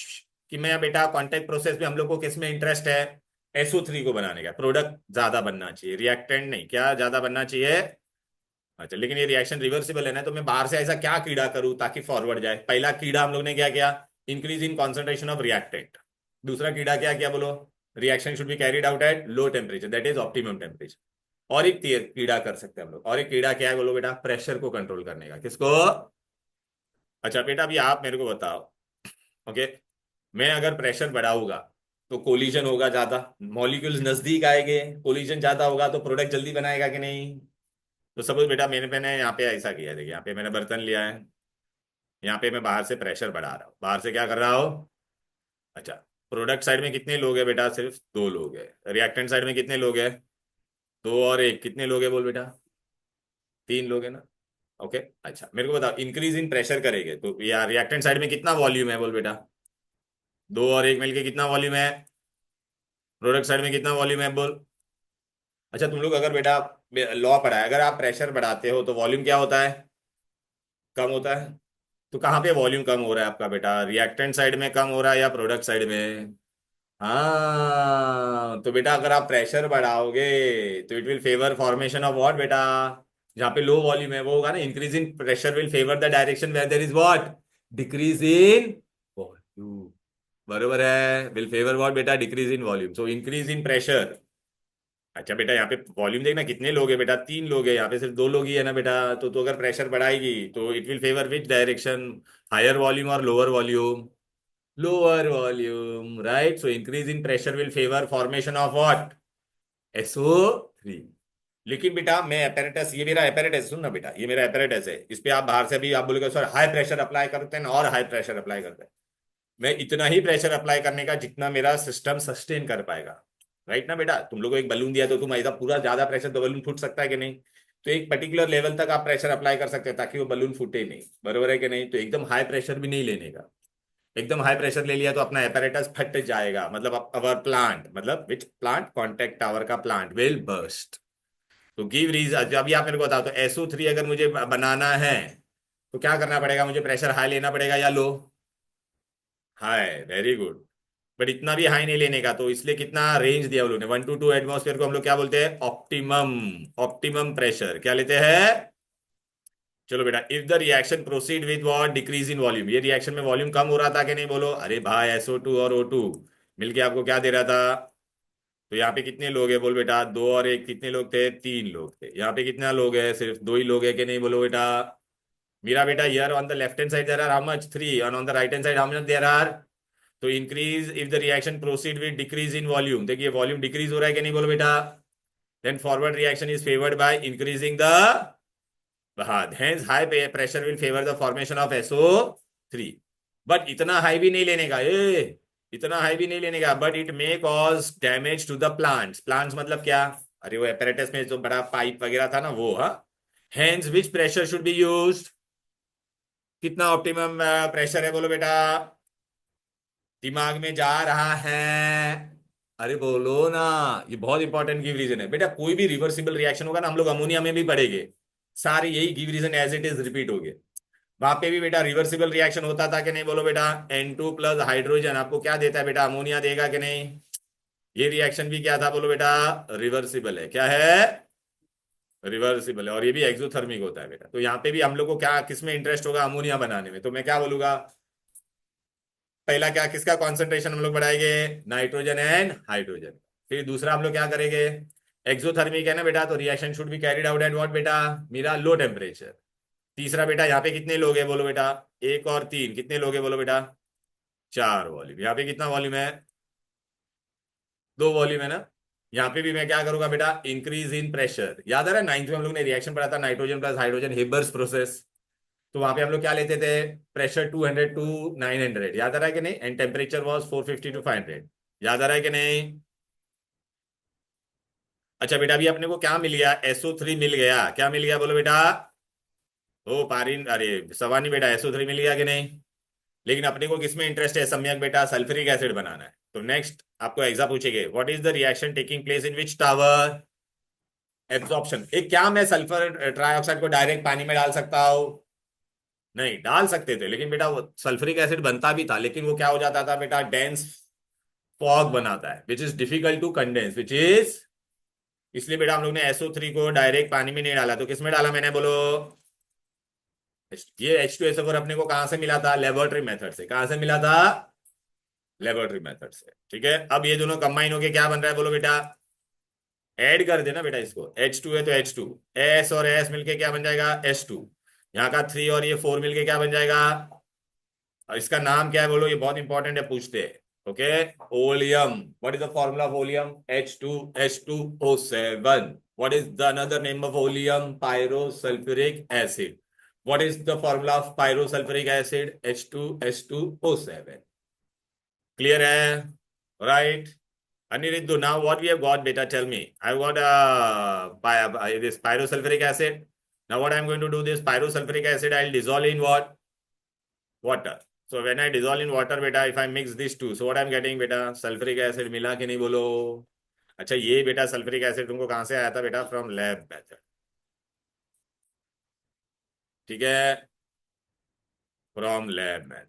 कि मैं बेटा कॉन्टेक्ट प्रोसेस में हम लोग को किस में इंटरेस्ट है, SO3 को बनाने का, प्रोडक्ट ज्यादा बनना चाहिए, रिएक्टेंट नहीं, क्या ज्यादा बनना चाहिए? अच्छा लेकिन ये रिएक्शन रिवर्सिबल है ना, तो मैं बाहर से ऐसा क्या कीड़ा करूं ताकि फॉरवर्ड जाए? पहला कीड़ा हम लोग ने क्या किया, increase in concentration of reactant. दूसरा कीड़ा क्या किया बोलो, reaction should be carried out at low temperature, that is optimum temperature. और एक कीड़ा कर सकते हैं हम लोग, और एक कीड़ा क्या है बोलो बेटा, प्रेशर को कंट्रोल करने का, किसको? अच्छा बेटा अभी आप मेरे को बताओ, ओके, मैं अगर प्रेशर बढ़ाऊंगा तो कोलिजन होगा ज्यादा, मॉलिक्यूल्स नजदीक आएंगे, कोलिजन ज्यादा होगा तो प्रोडक्ट जल्दी बनाएगा कि नहीं? तो सपोज बेटा मैंने यहाँ पे ऐसा किया, देखिए यहाँ पे मैंने बर्तन लिया है, यहाँ पे मैं बाहर से प्रेशर बढ़ा रहा हूँ, बाहर से क्या कर रहा हूँ? अच्छा प्रोडक्ट साइड में कितने लोग हैं बेटा, सिर्फ 2 लोग हैं। रिएक्टेंट साइड में कितने लोग हैं, 2 और 1, कितने लोग हैं बोल बेटा? 3 लोग हैं ना। ओके अच्छा मेरे को बताओ, इंक्रीज इन प्रेशर करेंगे तो यार रिएक्टेंट साइड में कितना वॉल्यूम है बोल बेटा? 2 और 1 मिलके कितना वॉल्यूम है? प्रोडक्ट साइड में कितना वॉल्यूम है बोल? अच्छा तुम लोग अगर बेटा लॉ पढ़ा है, अगर आप प्रेशर बढ़ाते हो तो वॉल्यूम क्या होता है, कम होता है। तो कहाँ पे वॉल्यूम कम हो रहा है आपका बेटा, रिएक्टेंट साइड में कम हो रहा है या प्रोडक्ट साइड में? हाँ तो बेटा अगर आप प्रेशर बढ़ाओगे तो it will favour formation of what बेटा, जहाँ पे लो वॉल्यूम है वो होगा ना, increase in pressure will favour the direction where there is what, decrease in volume. बरोबर है, विल फेवर व्हाट बेटा, decrease in volume, so increase in pressure. अच्छा बेटा यहाँ पे वॉल्यूम देखना कितने लोग हैं बेटा, 3 लोग हैं, यहाँ पे सिर्फ 2 लोग ही है ना बेटा, तो अगर प्रेशर बढ़ाएगी तो it will favour which direction, higher volume और lower volume, lower volume, right. So increase in pressure will favour formation of what, SO3। लेकिन बेटा मैं apparatus, ये मेरा apparatus सुन ना बेटा, ये मेरा apparatus है, इस पे आप बाहर से भी आप बोलोगे सर हाई प्रेशर अप्लाई करते हैं और हाई प्रेशर अप्लाई करते हैं, मैं इतना ही प्रेशर अप्लाई करने का जितना मेरा सिस्टम सस्टेन कर पाएगा, राइट ना बेटा। तुम लोगों को एक बलून दिया तो तुम ऐसा पूरा ज्यादा प्रेशर तो बलून फूट सकता है कि नहीं, तो एक पर्टिकुलर लेवल तक आप प्रेशर अप्लाई कर सकते हैं ताकि वो बलून फूटे नहीं, बरोबर है कि नहीं। तो एकदम हाई प्रेशर भी नहीं लेने का, एकदम हाई प्रेशर ले लिया तो अपना एपरेटस फट जाएगा, मतलब अवर प्लांट, मतलब विच प्लांट, कॉन्टेक्ट टावर का प्लांट विल बर्स्ट। तो गिव रीजन, अभी आप मेरे को बताओ, तो SO3 अगर मुझे बनाना है तो क्या करना पड़ेगा, मुझे प्रेशर हाई लेना पड़ेगा या लो, हाई, वेरी गुड। बट इतना भी हाई नहीं लेने का, तो इसलिए कितना रेंज दिया उन लोगों ने, 1 to 2 एटमॉस्फेयर को हम लोग क्या बोलते हैं, ऑप्टिमम, ऑप्टिमम प्रेशर क्या लेते हैं। चलो बेटा, if the reaction proceed with what, decrease in volume, ये रिएक्शन में वॉल्यूम कम हो रहा था कि नहीं, बोलो अरे भाई SO2 और O2 मिलके आपको क्या दे रहा था, तो यहाँ पे कितने लोग हैं बोल बेटा, 2 और 1, कितने लोग थे, 3 लोग थे। यहाँ पे कितना लोग हैं, सिर्फ 2 ही लोग हैं कि नहीं, बोलो बेटा। मेरा बेटा यार on the left hand side there are how much, 3, और on the right hand side how much there are. तो increase if the reaction proceed with decrease in volume, देखिए वॉल्यूम डिक्रीज हो रहा है कि नहीं, बोलो बेटा, then forward reaction is favoured by increasing the, हाँ, hence high pressure will favor the formation of SO3। But इतना हाई भी नहीं लेने का, इतना हाई भी नहीं लेने का, but it may cause damage to the plants. Plants मतलब क्या, अरे वो एपरेटस में जो बड़ा पाइप वगैरह था ना वो, हाँ। Hence which pressure should be used, कितना ऑप्टिमम प्रेशर है बोलो बेटा, दिमाग में जा रहा है, अरे बोलो ना, ये बहुत इंपॉर्टेंट गिव रीजन है बेटा। कोई भी रिवर्सिबल रिएक्शन होगा ना, हम लोग अमोनिया में भी पढ़ेंगे, सारे यही give reason as it is repeat हो गए। वहां पे भी बेटा रिवर्सिबल रिएक्शन होता था कि नहीं, बोलो बेटा, N2 प्लस हाइड्रोजन आपको क्या देता है बेटा, अमोनिया देगा कि नहीं। ये रिएक्शन भी क्या था बोलो बेटा, रिवर्सिबल है, क्या है, रिवर्सिबल है, और ये भी एक्सोथर्मिक होता है बेटा। तो यहाँ पे भी हम लोग को क्या, किसमें इंटरेस्ट होगा, अमोनिया बनाने में, तो मैं क्या बोलूंगा, पहला क्या, किसका कॉन्सेंट्रेशन हम लोग बढ़ाएंगे, नाइट्रोजन एंड हाइड्रोजन। फिर दूसरा हम लोग क्या करेंगे, एक्सोथर्मिक है ना बेटा, तो reaction should be carried out at what बेटा, मेरा लो टेम्परेचर। तीसरा बेटा, यहाँ पे कितने लोग हैं बोलो बेटा, 1 और 3, कितने लोग हैं बोलो बेटा, 4 वॉल्यूम। यहाँ पे कितना वॉल्यूम है, 2 वॉल्यूम है ना। यहाँ पे भी मैं क्या करूंगा बेटा, इंक्रीज इन प्रेशर, याद आ रहा है 9th में हम लोग ने रिएक्शन पढ़ा था, नाइट्रोजन प्लस हाइड्रोजन, हिबर्स प्रोसेस। तो वहां पे हम लोग क्या लेते थे, प्रेशर 200 टू 900, याद आ रहा है कि नहीं, एंड टेम्परेचर वॉज 450 टू 500, याद आ रहा है कि नहीं। अच्छा बेटा, अभी अपने को क्या मिल गया, SO3 मिल गया, क्या मिल गया बोलो बेटा, ओ पारिन, अरे सवानी बेटा, SO3 मिल गया कि नहीं। लेकिन अपने को किसमें इंटरेस्ट है, सम्यक बेटा, सल्फ्यूरिक एसिड बनाना है। तो नेक्स्ट आपको एग्जाम पूछेंगे, what is the reaction taking place in which tower, absorption. एक क्या मैं सल्फर ट्राइऑक्साइड को डायरेक्ट पानी में डाल सकता हूँ, नहीं डाल सकते थे, लेकिन बेटा वो सल्फ्यूरिक एसिड बनता भी था, लेकिन वो क्या हो जाता था बेटा, डेंस फॉग बनाता है, which is difficult to condense, which is, इसलिए बेटा हम लोग ने SO3 को डायरेक्ट पानी में नहीं डाला, तो किसमें डाला मैंने बोलो, ये H2SO4 अपने को कहां से मिला था, लेबोरेटरी मेथड से, कहां से मिला था, लेबोरेटरी मेथड से, ठीक है। अब ये दोनों कंबाइन होके क्या बन रहा है बोलो बेटा, ऐड कर देना बेटा इसको, H2 है तो H2, S और S मिलके क्या बन जाएगा, S2, यहाँ का 3 और ये 4 मिलके क्या बन जाएगा, और इसका नाम क्या है बोलो, ये बहुत इंपॉर्टेंट है, पूछते हैं, okay. Oleum, what is the formula of oleum, H2H2O7। What is the another name of oleum, pyrosulphuric acid. What is the formula of pyrosulphuric acid, H2H2O7। Clear है, right. Anirudh, now what we have got, beta, tell me. I've got this pyrosulfuric acid. Now what I'm going to do, this pyrosulfuric acid, I'll dissolve in what? Water. So when I dissolve in water, beta, if I mix these two, so what I'm getting, beta, sulfuric acid मिला कि नहीं बोलो। अच्छा ये बेटा sulphuric acid तुमको कहाँ से आया था बेटा, फ्रॉम लैब मेथड, ठीक है, फ्रॉम लैब मेथड।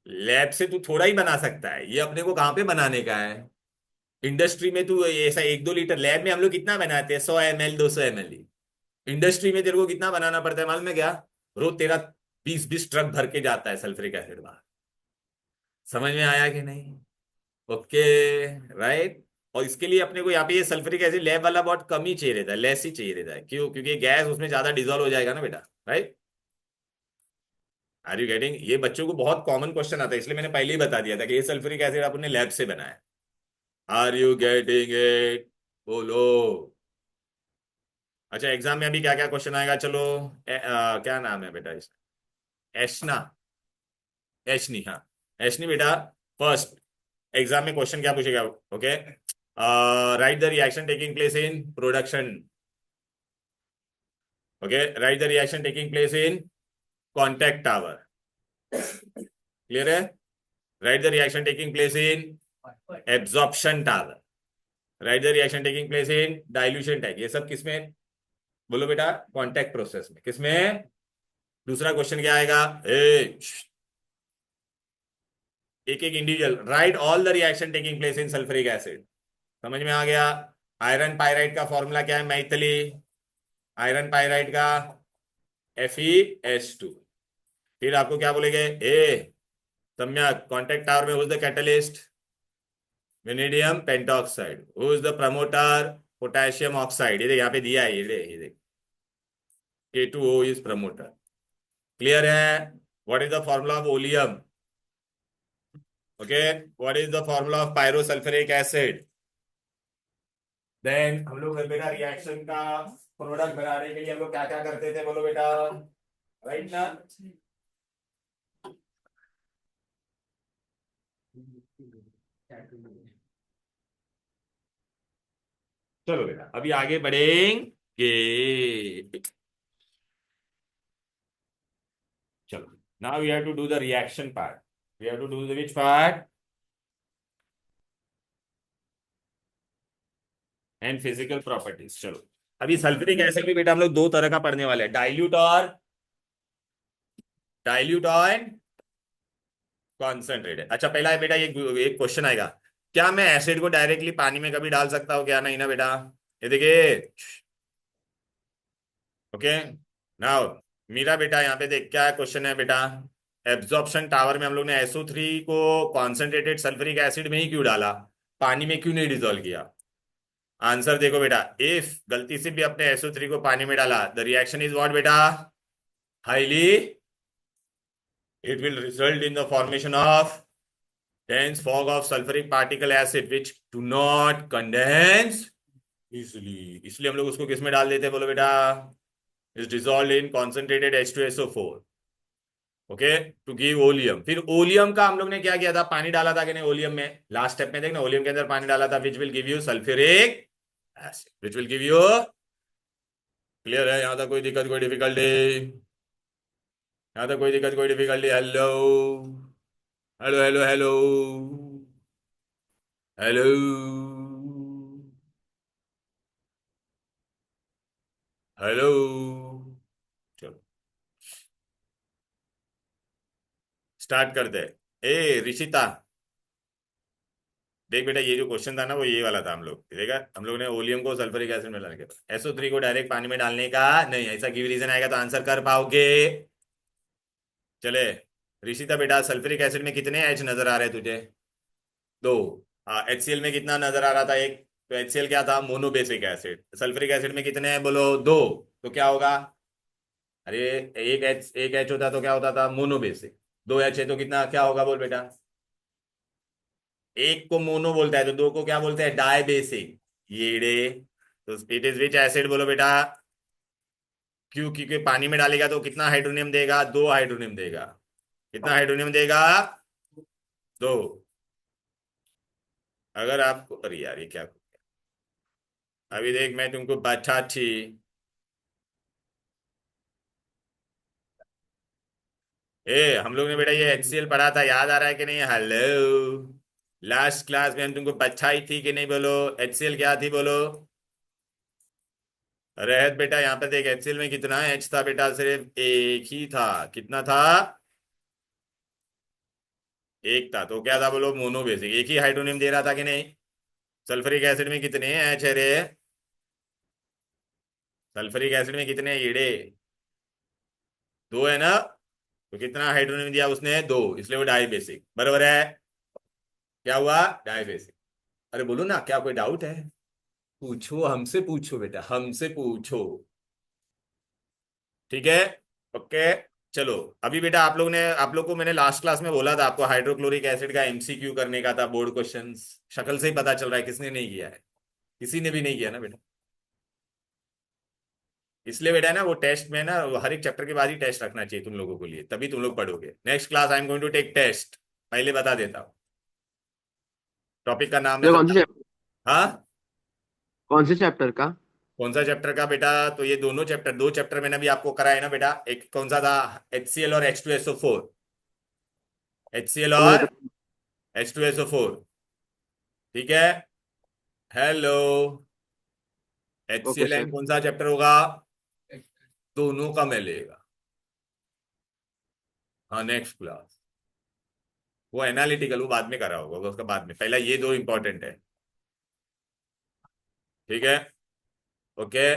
लैब से तू थोड़ा ही बना सकता है, ये अपने को कहाँ पे बनाने का है, इंडस्ट्री में तू ऐसा 1-2 लीटर, लैब में हम लोग कितना बनाते हैं, 100 ml 200 ml ही। इंडस्ट्री में तेरे को कितना बनाना पड़ता है मालूम है क्या, रोज तेरा 20-20 ट्रक भर के जाता है सल्फ्यूरिक एसिड बाहर। समझ में आया कि नहीं? Okay, right. और इसके लिए अपने को यहाँ पे ये सल्फ्यूरिक एसिड लैब वाला बहुत कम ही चाहिए रहता है, लेस ही चाहिए रहता है। क्यों? क्योंकि गैस उसमें ज्यादा डिजोल्व हो जाएगा ना बेटा, राइट। Are you getting? ये बच्चों को बहुत कॉमन क्वेश्चन आता है, इसलिए मैंने पहले ही बता दिया था कि ये सल्फ्यूरिक एसिड आपने लैब से बनाया है। Are you getting it? बोलो। अच्छा, एग्जाम में अभी क्या क्या क्वेश्चन आएगा, चलो। क्या नाम है बेटा इसका? एशना, एशनी, हाँ। एशनी बेटा, फर्स्ट एग्जाम में क्वेश्चन क्या पूछेगा? Okay, write the reaction taking place in production. Okay, write the reaction taking place in contact tower. Clear है? Write the reaction taking place in absorption tower. Write the reaction taking place in dilution tank. ये सब किसमें? बोलो बेटा, contact process में। किसमें? दूसरा question क्या आएगा? एक एक individual, right all the reaction taking place in sulphuric acid. समझ में आ गया? आयरन पायराइड का फॉर्मूला क्या है मैथिली? आयरन पायराइड का FeS2। फिर आपको क्या बोलेंगे? सम्यक, कॉन्टैक्ट टावर में who's the catalyst? Vanadium pentoxide. Who's the promoter? Potassium oxide. ये देख यहाँ पे दिया है, ये देख K2O इज प्रमोटर। क्लियर है? What is the formula of oleum? Okay, what is the formula of pyrosulphuric acid? Then हम लोग बेटा रिएक्शन का प्रोडक्ट बनाने के लिए हम लोग क्या क्या करते थे, बोलो बेटा, राइट ना? चलो बेटा, अभी आगे बढ़ेंगे। चलो, now we have to do the reaction part. We have to do the which part? And physical properties. चलो, अभी सल्फ्यूरिक एसिड भी बेटा हम लोग दो तरह का पढ़ने वाले हैं, डाइल्यूट और कॉन्सेंट्रेटेड। अच्छा, पहला है बेटा, ये एक क्वेश्चन आएगा, क्या मैं एसिड को डायरेक्टली पानी में कभी डाल सकता हूँ क्या? नहीं ना बेटा। ये देखिए, ओके। नाउ मेरा बेटा यहाँ पे देख, क्या क्वेश्चन है बेटा? एब्जॉर्प्शन टावर में हम लोग ने SO3 को कॉन्सेंट्रेटेड सल्फ्यूरिक एसिड में ही क्यों डाला, पानी में क्यों नहीं डिजोल्व किया? आंसर देखो बेटा, इफ गलती से भी अपने SO3 को पानी में डाला, द रिएक्शन इज व्हाट बेटा? Highly, it will result in the formation of dense fog of sulfuric particle acid which do not condense easily। इसलिए हम लोग उसको किस में डाल देते हैं, बोलो बेटा? is dissolved in concentrated H2SO4, okay, to give oleum. फिर ओलियम का हम लोग ने क्या किया था? पानी डाला था कि नहीं ओलियम में? लास्ट स्टेप में देखना, ओलियम के अंदर पानी डाला था, which will give you sulphuric acid, which will give you. Clear है? यहां तक कोई दिक्कत, कोई डिफिकल्टी? यहां तक कोई दिक्कत, कोई difficulty? Hello hello hello hello hello hello. चलो स्टार्ट करते हैं। ए ऋषिता, देख बेटा, ये जो क्वेश्चन था ना वो ये वाला था। हम लोग देखा, हम लोग ने ओलियम को सल्फ्यूरिक एसिड में डालने के बाद SO3 को डायरेक्ट पानी में डालने का नहीं, ऐसा गिव रीजन आएगा तो आंसर कर पाओगे? चले ऋषिता बेटा, सल्फ्यूरिक एसिड में कितने H नजर आ रहे हैं तुझे? दो। HCl में कितना नजर आ रहा था? एक। तो HCl क्या था? Monobasic acid. सल्फ्यूरिक एसिड में कितने हैं बोलो? दो। तो क्या होगा? अरे, एक H होता तो क्या होता था? मोनोबेसिक। दो H है तो कितना क्या होगा बोल बेटा? एक को मोनो बोलता है तो दो को क्या बोलते हैं? Dibasic. ये रे, तो इट इज विच एसिड बोलो बेटा? क्यों? क्योंकि पानी में डालेगा तो कितना हाइड्रोनियम देगा? दो हाइड्रोनियम देगा। कितना हाइड्रोनियम देगा? दो। अगर आपको, अरे यार ये क्या, अभी देख मैं तुमको बताती। हम लोग ने बेटा ये HCl पढ़ा था, याद आ रहा है कि नहीं? हेलो, लास्ट क्लास में हम तुमको बचाई थी कि नहीं बोलो? HCl क्या थी बोलो? रहत बेटा, यहाँ पे देख HCl में कितना H था बेटा? सिर्फ एक ही था। कितना था? एक था। तो क्या था बोलो? मोनोबेसिक। एक ही हाइड्रोनियम दे रहा था कि नहीं? सल्फ्यूरिक एसिड में कितने H है रे? सल्फ्यूरिक एसिड में कितने ईड़े? दो है ना? तो कितना हाइड्रोजन दिया उसने? 2, इसलिए वो डाई बेसिक। बराबर है? क्या हुआ? Dibasic. अरे बोलो ना, क्या कोई डाउट है? पूछो, हमसे पूछो बेटा, हमसे पूछो। ठीक है, ओके। चलो, अभी बेटा आप लोग को मैंने लास्ट क्लास में बोला था आपको हाइड्रोक्लोरिक एसिड का एमसीक्यू करने का था, बोर्ड क्वेश्चंस। शक्ल से ही पता चल रहा है किसने नहीं किया है। किसी ने भी नहीं किया ना बेटा। इसलिए बेटा ना, वो टेस्ट में ना, वो हर एक चैप्टर के बाद ही टेस्ट रखना चाहिए तुम लोगों के लिए, तभी तुम लोग पढ़ोगे। Next class I am going to take test, पहले बता देता हूँ। टॉपिक का नाम है ये कौन से हाँ। कौन से चैप्टर का? कौन सा चैप्टर का बेटा? तो ये दोनों चैप्टर, 2 चैप्टर मैंने अभी आपको कराया ना बेटा। एक कौन सा था? HCl और H2SO4। HCl वो ये और H2SO4। ठीक है। हेलो। Okay HCl sir. कौन सा चैप्टर होगा? दोनों का मैं लेगा। हाँ, नेक्स्ट क्लास। वो एनालिटिकल, वो बाद में करा होगा, वो उसका बाद में, पहला ये 2 इंपॉर्टेंट है। ठीक है, ओके।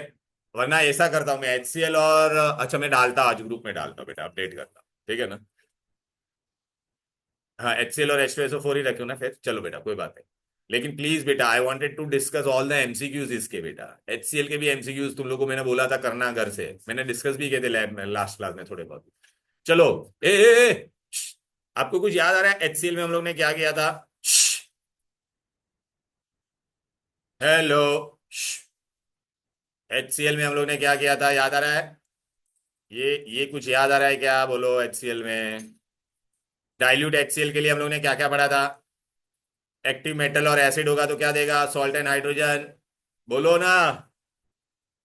वरना ऐसा करता हूँ मैं, HCl और अच्छा मैं डालता, आज ग्रुप में डालता हूँ बेटा, अपडेट करता हूँ। ठीक है ना? हाँ, HCl और H2SO4 ही रखो ना फिर। चलो बेटा, कोई बात नहीं। लेकिन प्लीज बेटा, I wanted to discuss all the MCQs इसके बेटा। HCl के भी एमसीक्यूज तुम लोगों को मैंने बोला था करना घर से, मैंने डिस्कस भी किए थे लैब में लास्ट क्लास में थोड़े बहुत। चलो। ए, श्श, आपको कुछ याद आ रहा है HCl में हम लोग ने क्या किया था? हेलो। HCl में हम लोग ने क्या किया था, याद आ रहा है? ये कुछ याद आ रहा है क्या? बोलो। HCl में डाइल्यूट HCl के लिए हम लोग ने क्या क्या पढ़ा था? एक्टिव मेटल और एसिड होगा तो क्या देगा? Salt and hydrogen. बोलो ना।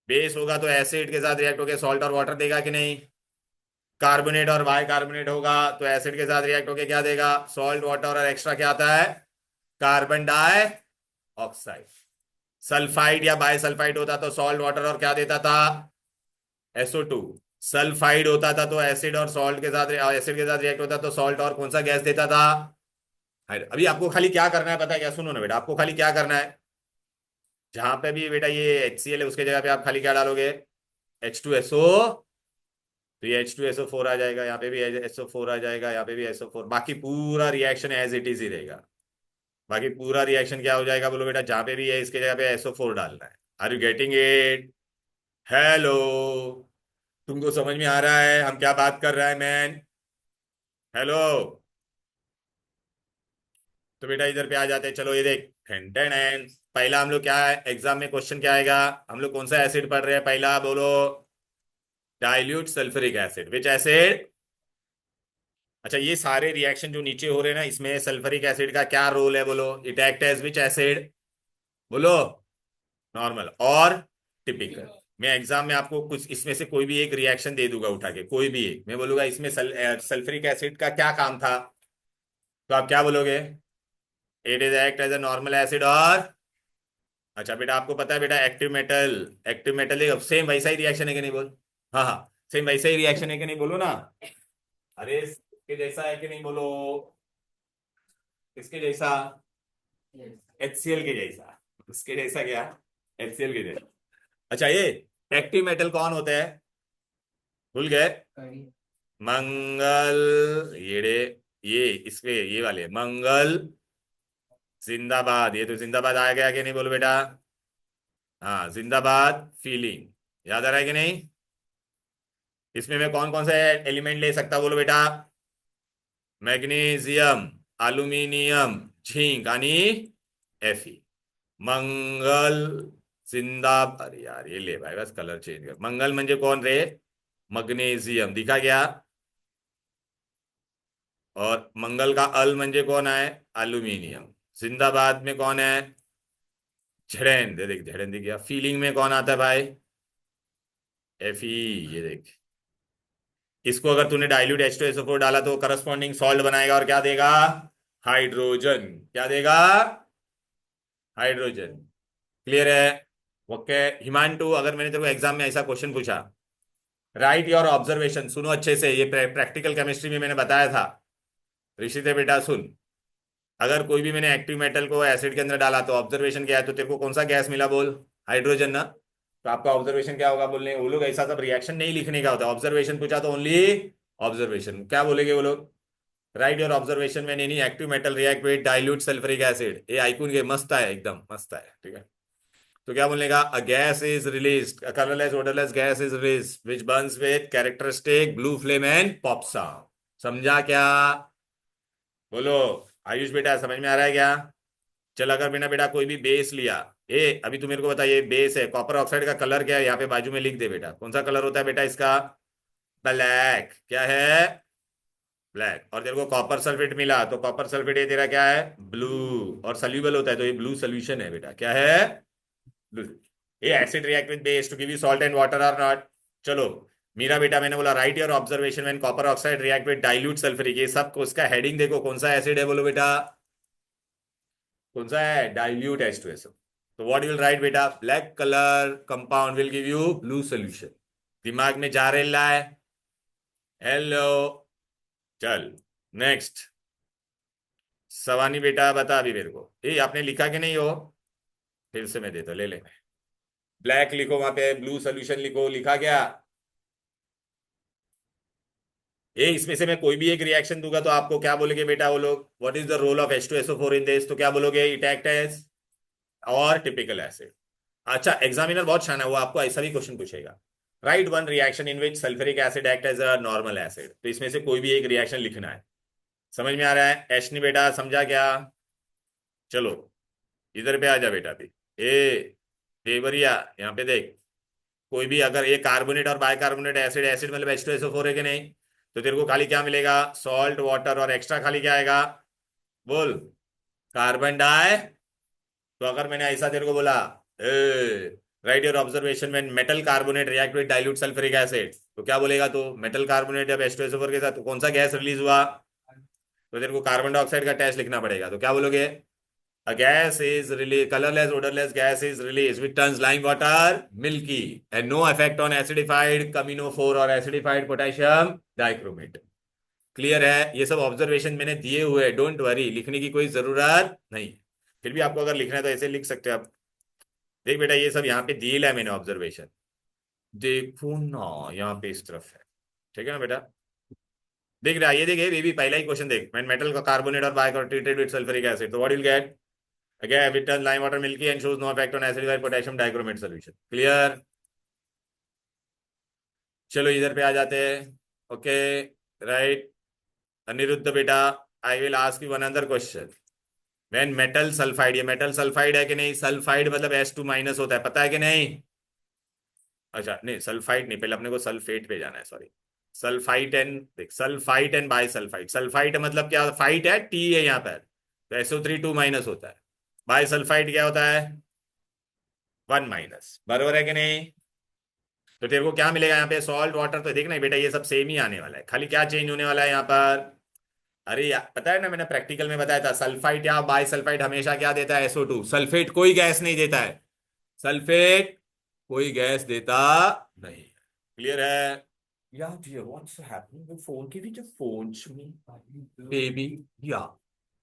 बेस होगा तो एसिड के साथ रिएक्ट होकर सॉल्ट और वाटर देगा कि नहीं? कार्बोनेट और बाई कार्बोनेट होगा तो एसिड के साथ रिएक्ट होकर क्या देगा? सॉल्ट, वाटर, और एक्स्ट्रा क्या आता है? Carbon dioxide. सल्फाइड या बाई सल्फाइड होता तो सॉल्ट, वाटर और क्या देता था? SO2। सल्फाइड होता था तो एसिड और सॉल्ट के साथ, एसिड के साथ रिएक्ट होता तो सॉल्ट और कौन सा गैस देता था? अभी आपको खाली क्या करना है पता है क्या? सुनो ना बेटा, आपको खाली क्या करना है, जहां पे भी बेटा ये HCl है उसके जगह पे आप खाली क्या डालोगे? H2SO। तो ये H2SO4 आ जाएगा, यहाँ पे भी SO4 आ जाएगा, यहाँ पे भी SO4। बाकी पूरा रिएक्शन एज इट इज ही रहेगा। बाकी पूरा रिएक्शन क्या हो जाएगा बोलो बेटा? जहां पे भी है इसके जगह पे SO4 डालना है। Are you getting it? Hello. तुमको समझ में आ रहा है हम क्या बात कर रहे हैं मैन? हेलो। तो बेटा इधर पे आ जाते हैं। चलो ये देख, टेन पहला हम लोग क्या है एग्जाम में क्वेश्चन क्या आएगा? हम लोग कौन सा एसिड पढ़ रहे हैं पहला? बोलो। Dilute sulphuric acid. विच एसिड? अच्छा, ये सारे रिएक्शन जो नीचे हो रहे हैं ना, इसमें सल्फ्यूरिक एसिड का क्या रोल है? बोलो। It act as which acid? बोलो। नॉर्मल और टिपिकल। मैं एग्जाम में आपको कुछ इसमें से कोई भी एक रिएक्शन दे दूंगा उठा के, कोई भी एक, मैं बोलूंगा इसमें सल्फ्यूरिक एसिड का क्या काम था, तो आप क्या बोलोगे? It is act as a normal acid और अच्छा बेटा, आपको पता है बेटा active metal, active metal same वैसा ही रिएक्शन है कि नहीं? बोल। हाँ हाँ, सेम वैसा ही रिएक्शन है कि नहीं? बोलो ना। अरे इसके जैसा है कि नहीं? बोलो। किसके जैसा? HCl के जैसा। उसके जैसा क्या? HCl के जैसा। अच्छा, ये एक्टिव मेटल कौन होता है? भूल गए? मंगल। ये इसके ये वाले मंगल जिंदाबाद। ये तो जिंदाबाद आ गया कि नहीं? बोलो बेटा। हाँ, जिंदाबाद फीलिंग। याद आ रहा है कि नहीं? इसमें मैं कौन कौन सा एलिमेंट ले सकता? बोलो बेटा। मैग्नीशियम, एल्यूमिनियम, झिंक आणि Fe। मंगल जिंदाबाद। अरे यार ये ले भाई, बस कलर चेंज कर। मंगल म्हणजे कौन रे? मग्नेशियम। दिखा गया? और मंगल का अल म्हणजे कौन है? एल्यूमिनियम। जिंदाबाद में कौन है? झड़ेन। दे देख, झड़ेन दिख गया। फीलिंग में कौन आता है भाई? Fe। ये देख, इसको अगर तूने डाइल्यूट H2SO4 डाला तो करस्पॉन्डिंग सॉल्ट बनाएगा और क्या देगा? हाइड्रोजन। क्या देगा? हाइड्रोजन। क्लियर है? ओके। हिमांटू, अगर मैंने तेरे को एग्जाम में ऐसा क्वेश्चन पूछा, राइट योर ऑब्जर्वेशन, सुनो अच्छे से, ये प्रैक्टिकल केमिस्ट्री में मैंने बताया था। ऋषिते बेटा सुन, अगर कोई भी मैंने एक्टिव मेटल को एसिड के अंदर डाला तो ऑब्जर्वेशन क्या है? तो तेरे को कौन सा गैस मिला? बोल। हाइड्रोजन ना। तो आपका ऑब्जर्वेशन क्या होगा बोलने? वो लोग ऐसा सब रिएक्शन नहीं लिखने का होता, ऑब्जर्वेशन पूछा तो ओनली ऑब्जर्वेशन क्या बोलेंगे वो लोग? Right your observation when any active metal react with dilute sulphuric acid. ये आइकून के मस्त है, एकदम मस्त है, ठीक है। तो क्या बोलने का? अ gas is release, a colourless odourless gas is release which Burns with characteristic blue flame and pops out. समझा क्या? बोलो। आयुष बेटा समझ में आ रहा है क्या? चल अगर बिना बेटा कोई भी बेस लिया, ए अभी तू मेरे को बता, ये बेस है, कॉपर ऑक्साइड का कलर क्या है? यहाँ पे बाजू में लिख दे बेटा, कौन सा कलर होता है बेटा इसका? ब्लैक। क्या है? ब्लैक। और तेरे को कॉपर सल्फेट मिला, तो कॉपर सल्फेट ये तेरा क्या है? ब्लू। और सल्यूबल होता है, तो ये ब्लू सोल्यूशन है बेटा। क्या है? ब्लू। ये acid react with base to give you salt and water और नॉट। चलो मेरा बेटा, मैंने बोला write your observation when copper oxide react with dilute sulphuric. ये सब उसका हेडिंग देखो, कौन सा एसिड है बोलो बेटा? कौन सा है? Dilute H2SO। तो व्हाट यू विल राइट बेटा? Black colour compound will give you blue solution. दिमाग में जा रहा है? हेलो। चल नेक्स्ट। सवानी बेटा बता अभी मेरे को, ये आपने लिखा कि नहीं हो? फिर से मैं देता, ले ले। ब्लैक लिखो, वहां पे ब्लू सोल्यूशन लिखो, लिखा क्या? ये इसमें से मैं कोई भी एक रिएक्शन दूंगा तो आपको क्या बोलेंगे बेटा वो लोग? What is the role of H2SO4 in this? तो क्या बोलोगे? इट एक्ट एज और टिपिकल एसिड। अच्छा एग्जामिनर बहुत शाना है, वो आपको ऐसा भी क्वेश्चन पूछेगा। Write one reaction in which sulphuric acid act as a normal acid. तो इसमें से कोई भी एक रिएक्शन लिखना है। समझ में आ रहा है? एशनी बेटा समझा क्या? चलो इधर पे आ जा बेटा भी। ए देवरिया, यहाँ पे देख। कोई भी अगर ये कार्बोनेट और बाइकार्बोनेट एसिड, एसिड मतलब H2SO4 है कि नहीं? तो तेरे को खाली क्या मिलेगा? सॉल्ट वाटर, और एक्स्ट्रा खाली क्या आएगा? बोल। Carbon di. तो अगर मैंने ऐसा तेरे को बोला, write your observation when metal carbonate react with dilute sulphuric acid, तो क्या बोलेगा? तो मेटल कार्बोनेट जब H2SO4 के साथ, तो कौन सा गैस रिलीज हुआ? तो तेरे को कार्बन डाइऑक्साइड का टेस्ट लिखना पड़ेगा। तो क्या बोलोगे? A gas is released, colorless, odorless gas is released, which turns lime water milky, and no effect on acidified caminophore or acidified potassium dichromate. Clear है? ये सब ऑब्जर्वेशन मैंने दिए हुए हैं, डोंट वरी, लिखने की कोई जरूरत नहीं। फिर भी आपको अगर लिखना है तो ऐसे लिख सकते हैं आप। देख बेटा ये सब यहाँ पे दिए है मैंने ऑब्जर्वेशन, देखो ना यहाँ पे इस तरफ है, ठीक है ना बेटा? देख रहा है ये, देख ये भी पहला ही क्वेश्चन देख, व्हेन मेटल का कार्बोनेट और bicarbonate treated with sulphuric acid, तो what will get? Again, it turns lime water milky and shows no effect on acidified potassium dichromate solution. Clear? चलो इधर पे आ जाते हैं। Okay right. अनिरुद्ध बेटा, I will ask you one another question. When metal sulphide, ये metal sulphide है कि नहीं? सल्फाइड मतलब S2- होता है, पता है कि नहीं? अच्छा नहीं सल्फाइड नहीं, पहले अपने को सल्फेट पे जाना है, सॉरी। सल्फाइट एंड देख, sulphite and by sulphide. Sulphite मतलब क्या? फाइट है, टी है यहाँ पर, तो SO3 2- होता है। बाई सल्फाइड क्या होता है? 1-, बरोबर है कि नहीं? तो तेरे को क्या मिलेगा यहाँ पे? Salt water. तो देखना बेटा ये सब सेम ही आने वाला है, खाली क्या चेंज होने वाला है यहाँ पर? अरे पता है ना, मैंने प्रैक्टिकल में बताया था, सल्फाइट या बाई सल्फाइट हमेशा क्या देता है? SO2। सल्फेट कोई गैस नहीं देता है, सल्फेट कोई गैस देता नहीं। क्लियर है? Yeah, dear, what's happening? The phone, give it a phone to me, baby. Yeah,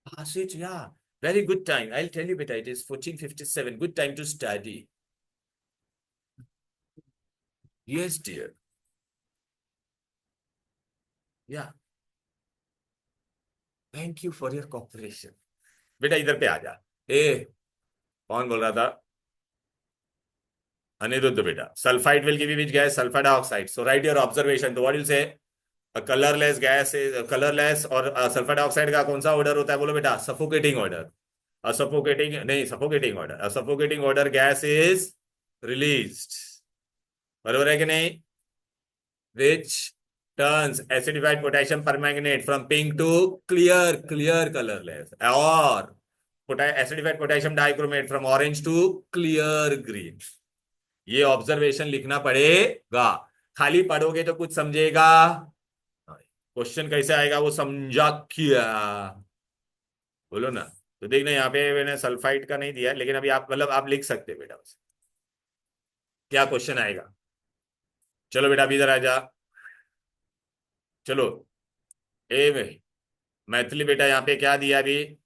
pass it. Yeah, very good time. I'll tell you, beta. It is 14:57. Good time to study. Yes, dear. Yeah. Thank you for your cooperation. बेटा इधर पे आ जा। ए कौन बोल रहा था? अनिरुद्ध बेटा। Sulphide will give you which gas? Sulphur dioxide. So write your observation. तो what will say? A colourless gas is colourless, और सल्फर डाइऑक्साइड का कौन सा ऑर्डर होता है बोलो बेटा? Suffocating odour. अ सफोकेटिंग नहीं, suffocating odour, a suffocating odour gas is released. बरोबर है कि नहीं? which turns acidified potassium permanganate from pink to clear colorless, or acidified potassium dichromate from orange to clear green. ये observation लिखना पड़ेगा। खाली पढ़ोगे तो कुछ समझेगा? क्वेश्चन कैसे आएगा वो समझा क्या? बोलो ना। तो देखना यहाँ पे मैंने सल्फाइड का नहीं दिया, लेकिन अभी आप मतलब आप लिख सकते बेटा उसे, क्या क्वेश्चन आएगा। चलो बेटा अभी इधर आ जा। चलो ए में मैथिली बेटा, यहाँ पे क्या दिया अभी?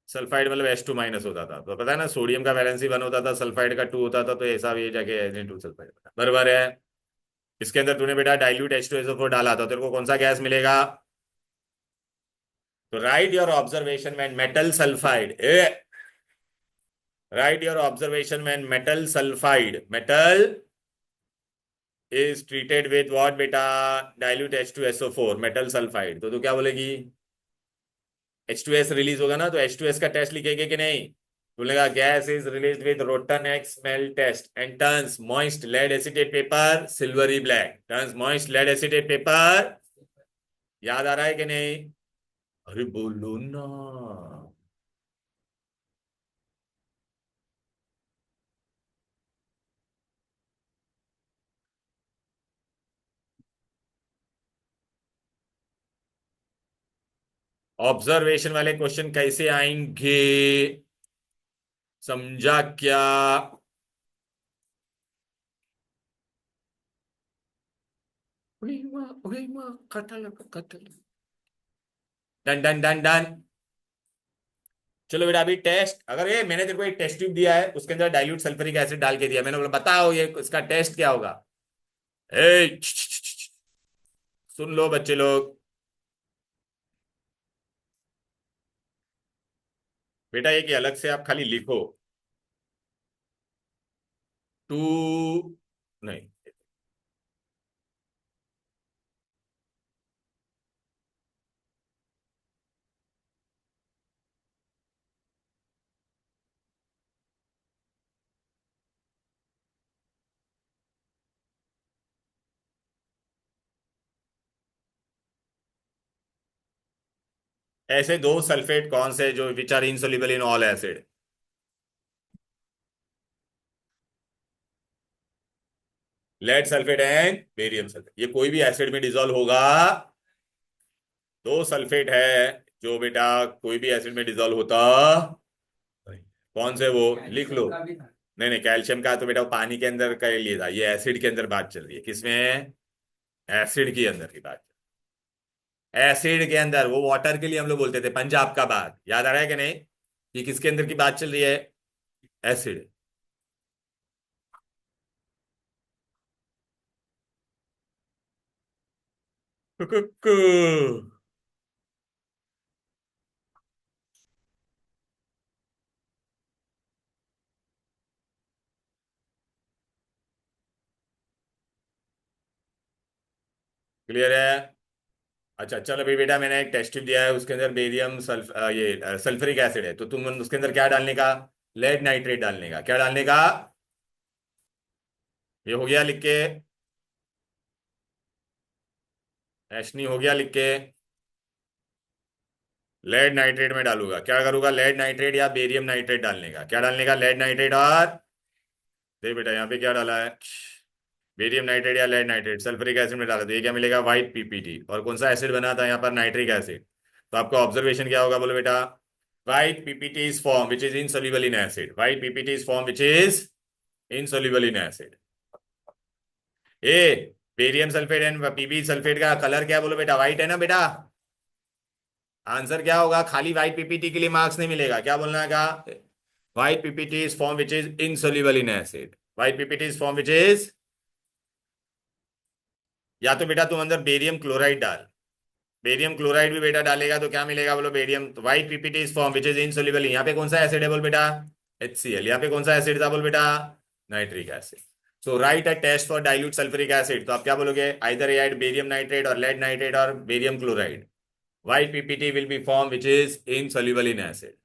सल्फाइड मतलब H2- होता था, तो पता है ना, सोडियम का वैलेंसी 1 होता था, सल्फाइड का 2 होता था, तो ऐसा भी जाके Na2 सल्फाइड बराबर है। इसके अंदर तूने बेटा डाइल्यूट H2SO4 डाला तो तेरे को कौन सा गैस मिलेगा? तो write your observation when metal sulphide, write your observation when metal sulphide, metal is treated with what बेटा? Dilute H2SO4, metal sulphide. तो तू क्या बोलेगी? H2S रिलीज होगा ना, तो H2S का टेस्ट लिखेगी कि नहीं? बोलेगा gas is release with rotten egg smell test and turns moist lead acetate paper silvery black, turns moist lead acetate paper. याद आ रहा है कि नहीं? अरे बोलो ना। ऑब्जर्वेशन वाले क्वेश्चन कैसे आएंगे, समझा क्या? Done done done done. चलो बेटा अभी टेस्ट, अगर ये मैंने तेरे को एक टेस्ट ट्यूब दिया है उसके अंदर डाइल्यूट सल्फ्यूरिक एसिड डाल के दिया, मैंने बोला बताओ ये इसका टेस्ट क्या होगा? ए सुन लो बच्चे लोग, बेटा ये कि अलग से आप खाली लिखो, टू नहीं, ऐसे दो सल्फेट कौन से जो which are insoluble in all acid? Lead sulphate and barium sulphate, ये कोई भी एसिड में डिजोल्व होगा। दो सल्फेट है जो बेटा कोई भी एसिड में डिजोल्व होता नहीं। कौन से वो? लिख लो। का भी था। नहीं नहीं, कैल्शियम का तो बेटा वो पानी के अंदर का लिए था, ये एसिड के अंदर बात चल रही है। किसमें? एसिड के अंदर की बात। एसिड के अंदर, वो वाटर के लिए हम लोग बोलते थे पंजाब का बात, याद आ रहा है कि नहीं? ये किसके अंदर की बात चल रही है? एसिड। क्लियर है? अच्छा चल, अभी बेटा मैंने एक टेस्ट ट्यूब दिया है उसके अंदर बेरियम ये सल्फ्यूरिक एसिड है, तो तुम उसके अंदर क्या डालने का? लेड नाइट्रेट डालने का। क्या डालने का? ये हो गया लिख के, एशनी हो गया लिख के। लेड नाइट्रेट में डालूंगा, क्या करूंगा? लेड नाइट्रेट या बेरियम नाइट्रेट डालने का। क्या डालने का? लेड नाइट्रेट और, देख बेटा यहाँ पे क्या डाला है, बेरियम नाइट्रेट या लेड नाइट्रेट सल्फ्यूरिक एसिड में डाला, तो ये क्या मिलेगा? White PPT. और कौन सा एसिड बना था यहाँ पर? Nitric acid. तो आपका ऑब्जर्वेशन क्या होगा, बोलो बेटा? White PPT is form which is insoluble in acid, white PPT is form which is insoluble in acid. A barium sulphate and PP sulphate का कलर क्या है, बोलो बेटा? व्हाइट है ना बेटा? आंसर क्या होगा? खाली व्हाइट पीपीटी के लिए मार्क्स नहीं मिलेगा, क्या बोलना है? क्या? White PPT is form which is insoluble in acid, white PPT is form which is, या तो बेटा तुम अंदर बेरियम क्लोराइड डाल, बेरियम क्लोराइड भी बेटा डालेगा तो क्या मिलेगा, बोलो? बेरियम। तो white PPT is form which is insoluble. यहाँ पे कौन सा एसिड है बोल बेटा? HCl। यहाँ पे कौन सा एसिड था बोल बेटा? Nitric acid. So write a test for dilute sulphuric acid, तो आप क्या बोलोगे? आइदर ऐड बेरियम नाइट्रेट और लेड नाइट्रेट और barium chloride, white PPT will be form which is insoluble in acid.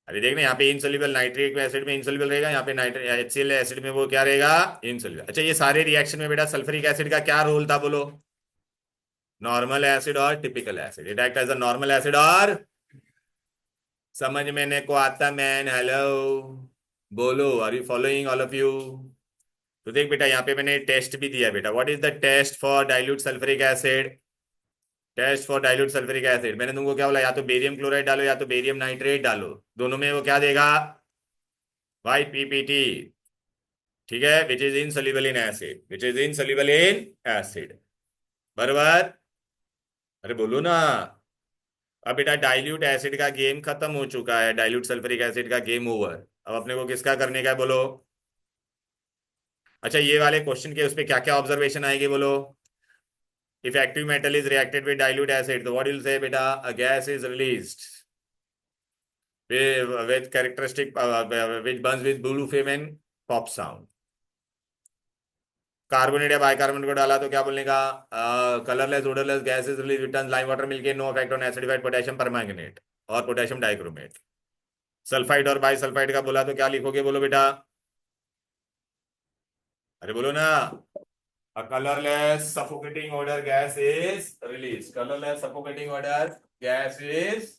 अरे देखना यहाँ पे इनसोल्युबल नाइट्रिक एसिड में इनसोल्युबल रहेगा, यहाँ पे नाइट्रिक HCl एसिड में वो क्या रहेगा? इनसोल्युबल। अच्छा ये सारे रिएक्शन में बेटा सल्फ्यूरिक एसिड का क्या रोल था बोलो? नॉर्मल एसिड और typical acid. It act as a normal acid और, समझ में को आता मैन? हेलो बोलो, are you following all of you? तो देख बेटा यहाँ पे मैंने टेस्ट भी दिया बेटा, what is the test for dilute sulphuric acid? Test for dilute sulphuric acid मैंने तुमको क्या बोला? या तो बेरियम क्लोराइड डालो या तो बेरियम नाइट्रेट डालो, दोनों में वो क्या देगा? White PPT. ठीक है, which is insoluble in acid, which is insoluble in acid. बराबर? अरे बोलो ना। अब बेटा डाइल्यूट एसिड का गेम खत्म हो चुका है, डाइल्यूट सल्फ्यूरिक एसिड का गेम ओवर। अब अपने को किसका करने का है बोलो? अच्छा, ये वाले क्वेश्चन के उस पे क्या क्या ऑब्जर्वेशन आएगी बोलो। If active metal is reacted with dilute acid तो व्हाट विल से बेटा, अ gas is released with characteristic which burns with blue flame and pop sound. Carbonate या बाइकार्बोनेट को डाला तो क्या बोलने का, colourless odourless gas is release return lime water milky no effect on acidified potassium permanganate और पोटेशियम डाइक्रोमेट। सल्फाइड और bisulphide का बोला तो क्या लिखोगे बोलो बेटा, अरे बोलो ना। A colorless suffocating odor gas is released. Colorless suffocating odor gas is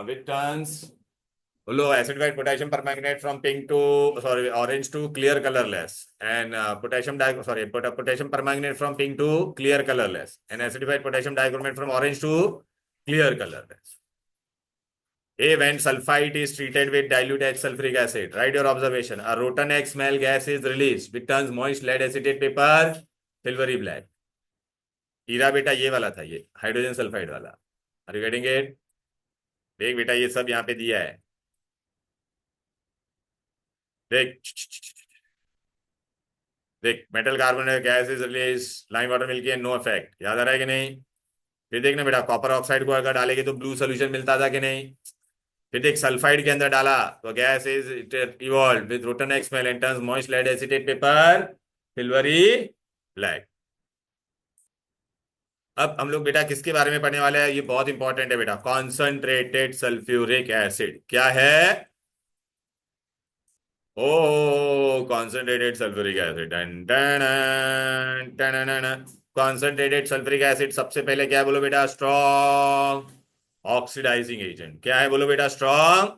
which turns low acidified potassium permanganate from pink to sorry orange to clear colorless, and potassium permanganate from pink to clear colorless, and acidified potassium dichromate from orange to clear colorless. A, when sulfite is treated with dilute H sulfuric acid, write your observation. A rotten egg smell gas is released which turns moist lead acetate paper silvery black. हीरा बेटा ये वाला था, ये hydrogen sulphide वाला। Are you getting it? देख बेटा ये सब यहाँ पे दिया है, देख देख metal carbon gas is release lime water milky no effect, याद आ रहा है कि नहीं? फिर देखना बेटा कॉपर ऑक्साइड को अगर डालेंगे तो ब्लू सोल्यूशन मिलता था कि नहीं? फिर देख सल्फाइड के अंदर डाला तो gas is evolve with rotten egg smell and turns moist lead acetate paper silvery black. अब हम लोग बेटा किसके बारे में पढ़ने वाले हैं, ये बहुत इंपॉर्टेंट है बेटा, कॉन्सनट्रेटेड सल्फ्यूरिक एसिड। क्या है? Oh concentrated sulphuric acid. Concentrated sulphuric acid सबसे पहले क्या है बोलो बेटा, स्ट्रॉन्ग ऑक्सीडाइजिंग एजेंट। क्या है बोलो बेटा, स्ट्रॉन्ग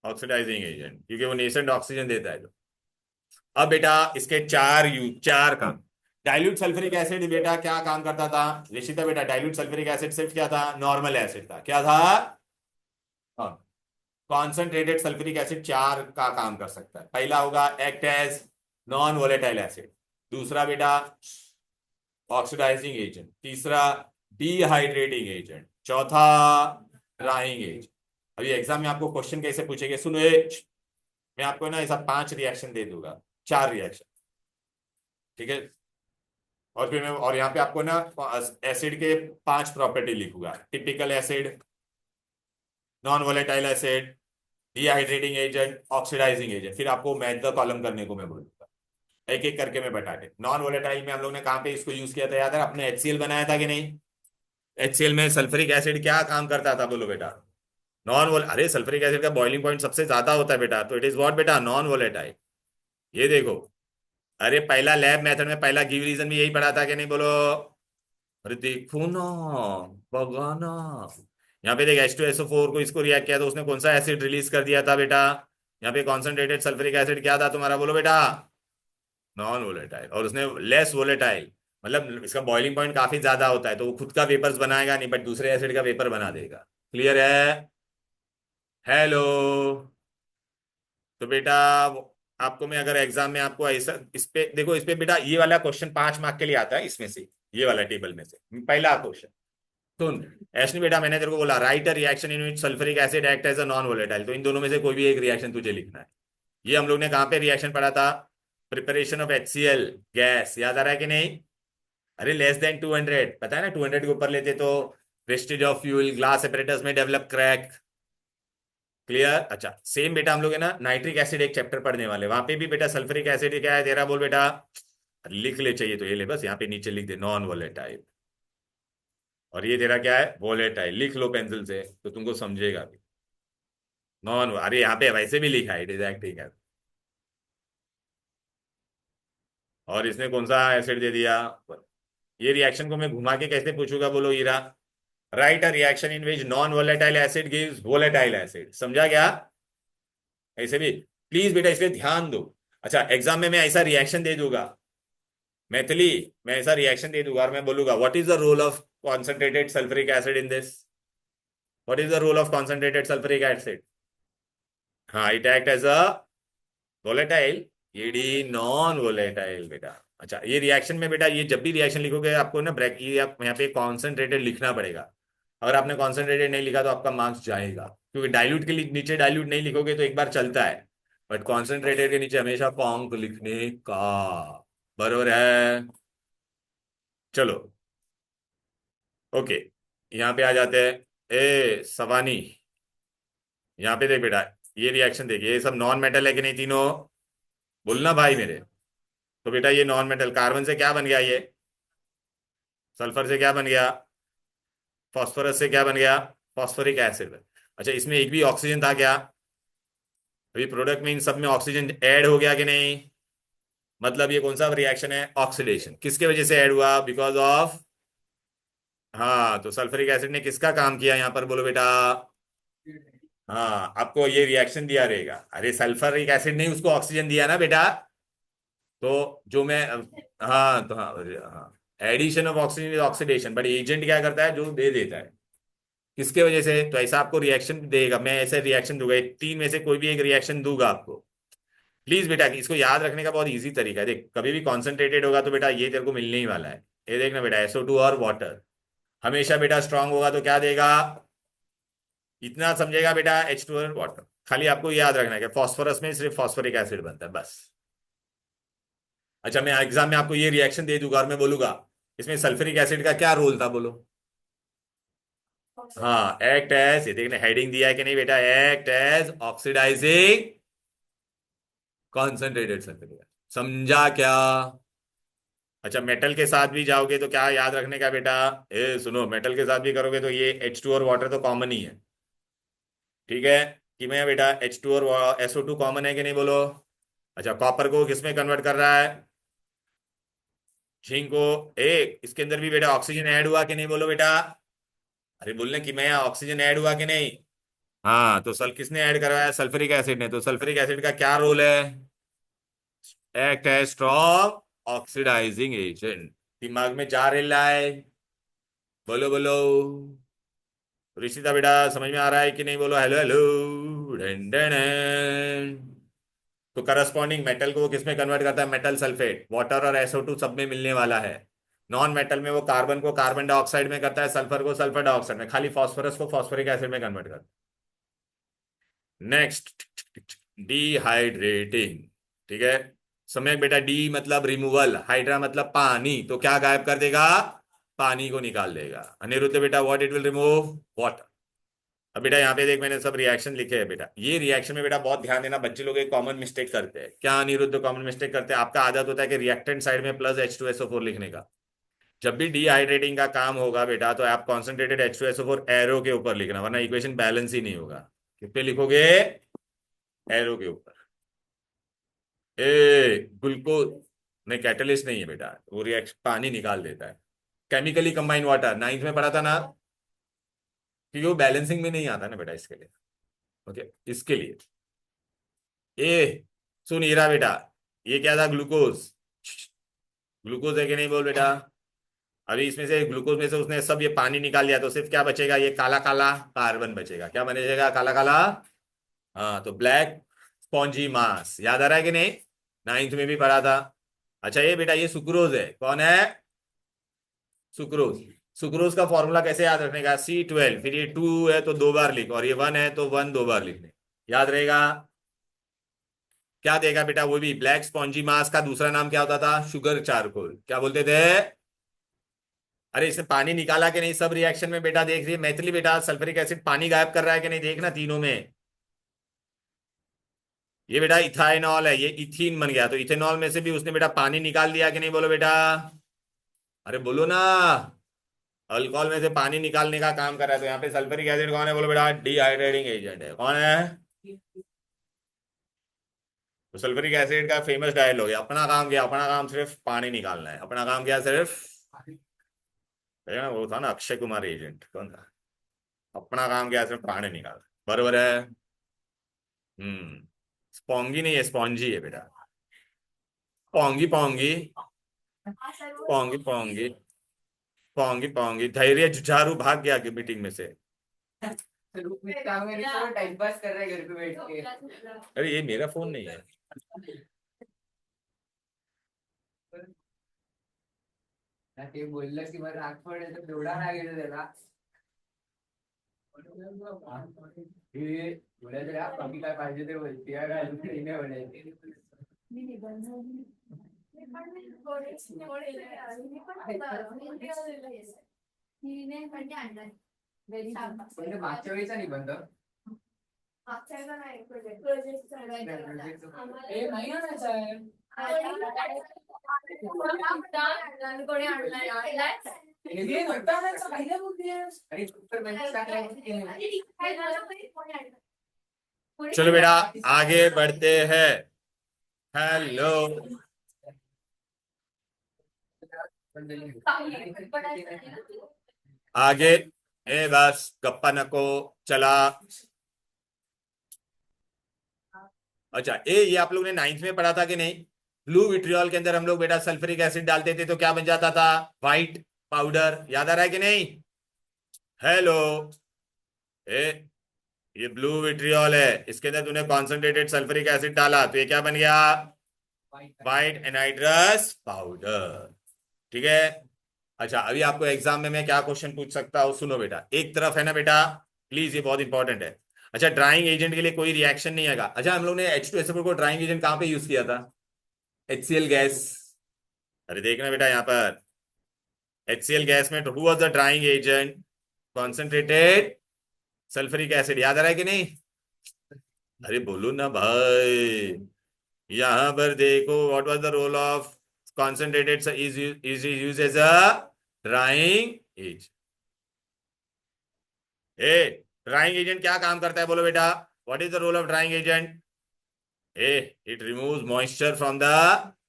ऑक्सीडाइजिंग एजेंट, क्योंकि वो नेसेंट ऑक्सीजन देता है। तो अब बेटा इसके चार काम। डाइल्यूट सल्फ्यूरिक एसिड बेटा क्या काम करता था ऋषिता बेटा? डाइल्यूट सल्फ्यूरिक एसिड सिर्फ क्या था, नॉर्मल एसिड था। क्या था? कॉन्सनट्रेटेड सल्फ्यूरिक एसिड चार का काम कर सकता है। पहला होगा act as non volatile acid, दूसरा बेटा ऑक्सीडाइजिंग एजेंट, तीसरा डिहाइड्रेटिंग एजेंट, चौथा ड्राइंग एजेंट। अभी एग्जाम में आपको क्वेश्चन कैसे पूछेंगे, सुनो मैं आपको ना ऐसा 5 रिएक्शन दे दूंगा, 4 रिएक्शन, ठीक है? और फिर मैं और यहाँ पे आपको ना एसिड के 5 प्रॉपर्टी लिखूंगा, typical acid, non volatile acid, dehydrating agent, oxidising agent. फिर आपको मैथ द कॉलम करने को मैं बोलूंगा, एक एक करके मैं बता दे। नॉन वोलेटाइल में हम लोग ने कहाँ पे इसको यूज किया था, याद है? अपने HCl बनाया था कि नहीं? HCl में सल्फ्यूरिक एसिड क्या काम करता था बोलो बेटा, अरे सल्फ्यूरिक एसिड का बॉइलिंग पॉइंट सबसे ज्यादा होता है बेटा, तो इट इज व्हाट बेटा, नॉन वोलेटाइल। ये देखो, अरे पहला लैब मेथड में पहला गिव रीजन भी यही पढ़ा था कि नहीं बोलो? अरे देखो ना, बगाना, यहाँ पे देख H2SO4 को इसको रिएक्ट किया तो उसने कौन सा एसिड रिलीज कर दिया था बेटा? यहाँ पे कॉन्सेंट्रेटेड सल्फ्यूरिक एसिड क्या था तुम्हारा बोलो बेटा, नॉन वोलेटाइल। और उसने लेस वोलेटाइल, मतलब इसका बॉइलिंग पॉइंट काफी ज्यादा होता है, तो वो खुद का वेपर्स बनाएगा नहीं, बट दूसरे एसिड का वेपर बना देगा। क्लियर है? हेलो? तो बेटा आपको मैं अगर एग्जाम में आपको ऐसा इस पे देखो, इस पे बेटा ये वाला क्वेश्चन 5 मार्क के लिए आता है, इसमें से ये वाला टेबल में से पहला क्वेश्चन सुन। ऐसे बेटा मैंने तेरे को बोला write a reaction in which sulphuric acid act as a non volatile, तो इन दोनों में से कोई भी एक रिएक्शन तुझे लिखना है। ये हम लोग ने कहाँ पे रिएक्शन पढ़ा था, प्रिपरेशन ऑफ HCl गैस, याद आ रहा है कि नहीं? अरे लेस देन 200, पता है ना, 200 के ऊपर लेते तो wastage of fuel, glass apparatus में डेवलप क्रैक। क्लियर? अच्छा सेम बेटा हम लोग है ना नाइट्रिक एसिड एक चैप्टर पढ़ने वाले, वहां पे भी बेटा सल्फ्यूरिक एसिड क्या है तेरा बोल बेटा, लिख ले चाहिए तो ये ले, बस यहाँ पे नीचे लिख दे नॉन वोलेटाइल, और ये तेरा क्या है, वोलेटाइल। लिख लो पेंसिल से तो तुमको समझेगा भी। नॉन, अरे यहाँ पे वैसे भी लिखा है इट इज एक्टिंग एज, और इसने कौन सा एसिड दे दिया। ये रिएक्शन को मैं घुमा के कैसे पूछूंगा बोलो Heera? Write a reaction in which non volatile acid gives volatile acid, समझा क्या? ऐसे भी प्लीज बेटा इसलिए ध्यान दो। अच्छा एग्जाम में मैं ऐसा रिएक्शन दे दूंगा मैथिली, मैं ऐसा रिएक्शन दे दूंगा और मैं बोलूंगा what is the role of concentrated sulphuric acid in this, what is the role of concentrated sulphuric acid? हाँ, it act as a volatile, ये नॉन वोलेटाइल बेटा। अच्छा ये रिएक्शन में बेटा, ये जब भी रिएक्शन लिखोगे आपको ना ब्रैक ये आप यहाँ पे कॉन्सेंट्रेटेड लिखना पड़ेगा। अगर आपने कॉन्सेंट्रेटेड नहीं लिखा तो आपका मार्क्स जाएगा, क्योंकि डाइल्यूट के नीचे डाइल्यूट नहीं लिखोगे तो एक बार चलता है, बट कॉन्सेंट्रेटेड के नीचे हमेशा कॉन्क लिखने का। बरोबर है। चलो ओके, यहाँ पे आ जाते हैं। ए सवानी, यहाँ पे देख बेटा, ये रिएक्शन देख, ये सब नॉन मेटल है कि नहीं तीनों? बोलना भाई मेरे। तो बेटा ये नॉन मेटल, कार्बन से क्या बन गया ये? सल्फर से क्या बन गया? फास्फोरस से क्या बन गया? Phosphoric acid. अच्छा, इसमें एक भी ऑक्सीजन था क्या? अभी प्रोडक्ट में इन सब में ऑक्सीजन ऐड हो गया कि नहीं? मतलब ये कौन सा रिएक्शन है? ऑक्सीडेशन। किसके वजह से ऐड हुआ? Because of. हाँ, तो सल्फ्यूरिक एसिड ने किसका काम किया यहाँ पर, बोलो बेटा? हाँ, आपको ये रिएक्शन दिया रहेगा। अरे सल्फ्यूरिक एसिड ने उसको ऑक्सीजन दिया ना बेटा। तो जो मैं, हाँ तो हाँ, हाँ, addition of oxygen is oxidation, but agent क्या करता है? जो दे देता है। किसके वजह से? तो ऐसा आपको रिएक्शन देगा, मैं ऐसे रिएक्शन दूंगा, तीन में से कोई भी एक रिएक्शन दूंगा आपको। प्लीज बेटा इसको याद रखने का बहुत इजी तरीका है। देख, कभी भी कॉन्सेंट्रेटेड होगा तो बेटा ये तेरे को मिलने ही वाला है। ये देखना बेटा, SO2 और वाटर हमेशा बेटा स्ट्रांग होगा तो क्या देगा? इतना समझेगा बेटा, H2 और वाटर। खाली आपको याद रखना है कि फॉस्फोरस में सिर्फ फॉस्फोरिक एसिड बनता है बस। अच्छा, मैं एग्जाम में आपको ये रिएक्शन दे दूंगा और मैं बोलूंगा इसमें सल्फ्यूरिक एसिड का क्या रोल था, बोलो? हाँ, एक्ट एज, ये देखना हेडिंग दिया है कि नहीं बेटा, act as oxidising concentrated sulphuric. समझा क्या? अच्छा, मेटल के साथ भी जाओगे तो क्या याद रखने का बेटा? ए सुनो, मेटल के साथ भी करोगे तो ये H2 और वाटर तो कॉमन ही है। ठीक है कि मैं बेटा, H2 और SO2 कॉमन है कि नहीं, बोलो? अच्छा, कॉपर को किसमें कन्वर्ट कर रहा है? जिंक को। इसके अंदर भी बेटा ऑक्सीजन ऐड हुआ कि नहीं, बोलो बेटा? अरे बोलने कि मैं, ऑक्सीजन ऐड हुआ कि नहीं? हाँ, तो किसने ऐड करवाया? सल्फ्यूरिक एसिड ने। तो सल्फ्यूरिक एसिड का क्या रोल है? Act as strong oxidising agent. दिमाग में जा रहा है? बोलो बोलो। ऋषिता बेटा समझ में आ रहा है कि नहीं, बोलो hello hello. Done done done. तो करस्पॉन्डिंग मेटल को वो किसमें कन्वर्ट करता है? Metal sulphate. वाटर और SO2 सब में मिलने वाला है। नॉन मेटल में वो कार्बन को कार्बन डाइऑक्साइड में करता है, सल्फर को सल्फर डाइऑक्साइड में, खाली फास्फोरस को फास्फोरिक एसिड में कन्वर्ट करता है। Next, dehydrating. ठीक है, समय बेटा, डी मतलब रिमूवल, हाइड्रा मतलब पानी, तो क्या गायब कर देगा? पानी को निकाल देगा। अनिरुद्ध बेटा, what it will remove? Water. अब बेटा यहाँ पे देख, मैंने सब रिएक्शन लिखे हैं बेटा। ये रिएक्शन में बेटा बहुत ध्यान देना, बच्चे लोग एक कॉमन मिस्टेक करते हैं। क्या अनिरुद्ध कॉमन मिस्टेक करते हैं? आपका आदत होता है कि रिएक्टेंट साइड में प्लस H2SO4 लिखने का। जब भी डिहाइड्रेटिंग का काम होगा बेटा, तो आप कॉन्सेंट्रेटेड H2SO4 एरो के ऊपर लिखना, वरना इक्वेशन बैलेंस ही नहीं होगा। किस पे लिखोगे? एरो के ऊपर। ग्लूकोज नहीं, कैटलिस्ट नहीं है बेटा, वो रिएक्शन पानी निकाल देता है। केमिकली कंबाइंड वाटर नाइन्थ में पढ़ा था ना, क्योंकि वो बैलेंसिंग में नहीं आता ना बेटा, इसके लिए। ओके, इसके लिए ए सुन हीरा बेटा, ये क्या था? ग्लूकोज। ग्लूकोज है कि नहीं, बोल बेटा? अभी इसमें से ग्लूकोज में से उसने सब ये पानी निकाल दिया, तो सिर्फ क्या बचेगा? ये काला काला कार्बन बचेगा। क्या बनेगा? काला काला। हाँ, तो ब्लैक स्पॉन्जी मास। याद आ रहा है कि नहीं? नाइन्थ में भी पढ़ा था। अच्छा, ये बेटा ये सुक्रोज है। कौन है? सुक्रोज। सुक्रोज का फॉर्मूला कैसे याद रखने का? C12, फिर ये 2 है तो 2 बार लिख, और ये 1 है तो 1 2 बार लिखने। याद रहेगा? क्या देगा बेटा? वो भी ब्लैक स्पॉन्जी मास का दूसरा नाम क्या होता था? Sugar charcoal. क्या बोलते थे? अरे इसने पानी निकाला कि नहीं सब रिएक्शन में बेटा? देख रही है मैथिली बेटा, सल्फ्यूरिक एसिड पानी गायब कर रहा है कि नहीं? देखना तीनों में। ये बेटा इथाइनॉल है, ये इथीन बन गया, तो इथेनॉल में से भी उसने बेटा पानी निकाल दिया कि नहीं, बोलो बेटा? अरे बोलो ना। अल्कोहल में से पानी निकालने का काम कर रहा है, तो यहाँ पे सल्फ्यूरिक एसिड कौन है, बोलो बेटा? डिहाइड्रेटिंग एजेंट है। कौन है? तो सल्फ्यूरिक एसिड का फेमस डायलॉग है, अपना काम क्या? अपना काम सिर्फ पानी निकालना है। अपना काम क्या? सिर्फ, है ना, वो था ना अक्षय कुमार एजेंट, कौन था? अपना काम क्या? सिर्फ पानी निकालना। बरोबर है। स्पॉन्गी नहीं है, स्पॉन्जी है बेटा। पोंगी पोंगी पोंगी पोंगी पोंगी पोंगी। धैर्य जुझारू भाग गया कि मीटिंग में से। रूप में काम में नहीं, टाइम पास कर रहे हैं घर पे बैठ के। अरे ये मेरा फोन नहीं है। ते बोललं की मला राग पडेल तर तेवढा राग येतो त्याला. हे बोलायचं रे, बाकी काय पाहिजे ते बोल. त्या काय दुसरी नाही बोलायचं. पण ते मागच्या वेळीचा निबंध हे नाही आणायचं आहे. हे घे, नव्हतं आणायचं, काय काय बोलतेस? अरे उत्तर म्हणजे टाकलं. चलो बेटा आगे बढ़ते हैं। हेलो आगे, ए बस गप्पा नको, चला। अच्छा ये आप लोग ने 9th में पढ़ा था कि नहीं? ब्लू विट्रियोल के अंदर हम लोग बेटा सल्फ्यूरिक एसिड डालते थे तो क्या बन जाता था? White powder. याद आ रहा है कि नहीं? हेलो ए, ये ब्लू विट्रियोल है, इसके अंदर तूने कॉन्सेंट्रेटेड सल्फ्यूरिक एसिड डाला तो ये क्या बन गया? White anhydrous powder. ठीक है। अच्छा अभी आपको एग्जाम में मैं क्या क्वेश्चन पूछ सकता हूँ, सुनो बेटा, एक तरफ है ना बेटा, प्लीज ये बहुत इंपॉर्टेंट है। अच्छा ड्राइंग एजेंट के लिए कोई रिएक्शन नहीं आएगा। अच्छा हम लोग ने H2SO4 को ड्राइंग एजेंट कहां पे यूज किया था? HCl gas. अरे देखना बेटा यहाँ पर HCl गैस में who was the drying agent? Concentrated sulphuric acid. याद आ रहा है कि नहीं? अरे बोलो ना भाई। यहां पर देखो what was the role of concentrated is use as a drying agent. A drying agent क्या काम करता है बोलो बेटा? What is the role of drying agent? A it removes moisture from the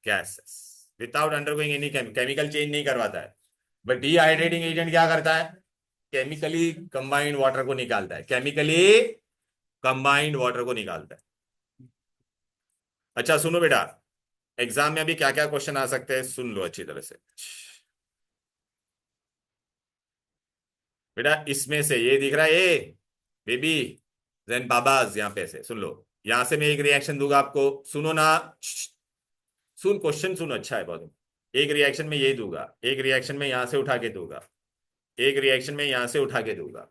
gases without undergoing any chemical change नहीं करवाता है। But dehydrating agent क्या करता है? केमिकली कंबाइंड वाटर को निकालता है, केमिकली कंबाइंड वाटर को निकालता है। अच्छा सुनो बेटा, एग्जाम में अभी क्या क्या क्वेश्चन आ सकते हैं सुन लो अच्छी तरह से बेटा। इसमें से ये दिख रहा है ये बेबी देन बाबाज, यहाँ पे से सुन लो। यहां से मैं एक रिएक्शन दूंगा आपको, सुनो ना, सुन क्वेश्चन सुनो, अच्छा है बहुत। एक रिएक्शन में ये दूंगा, एक रिएक्शन में यहां से उठा के दूंगा, एक रिएक्शन में यहां से उठा के दूंगा,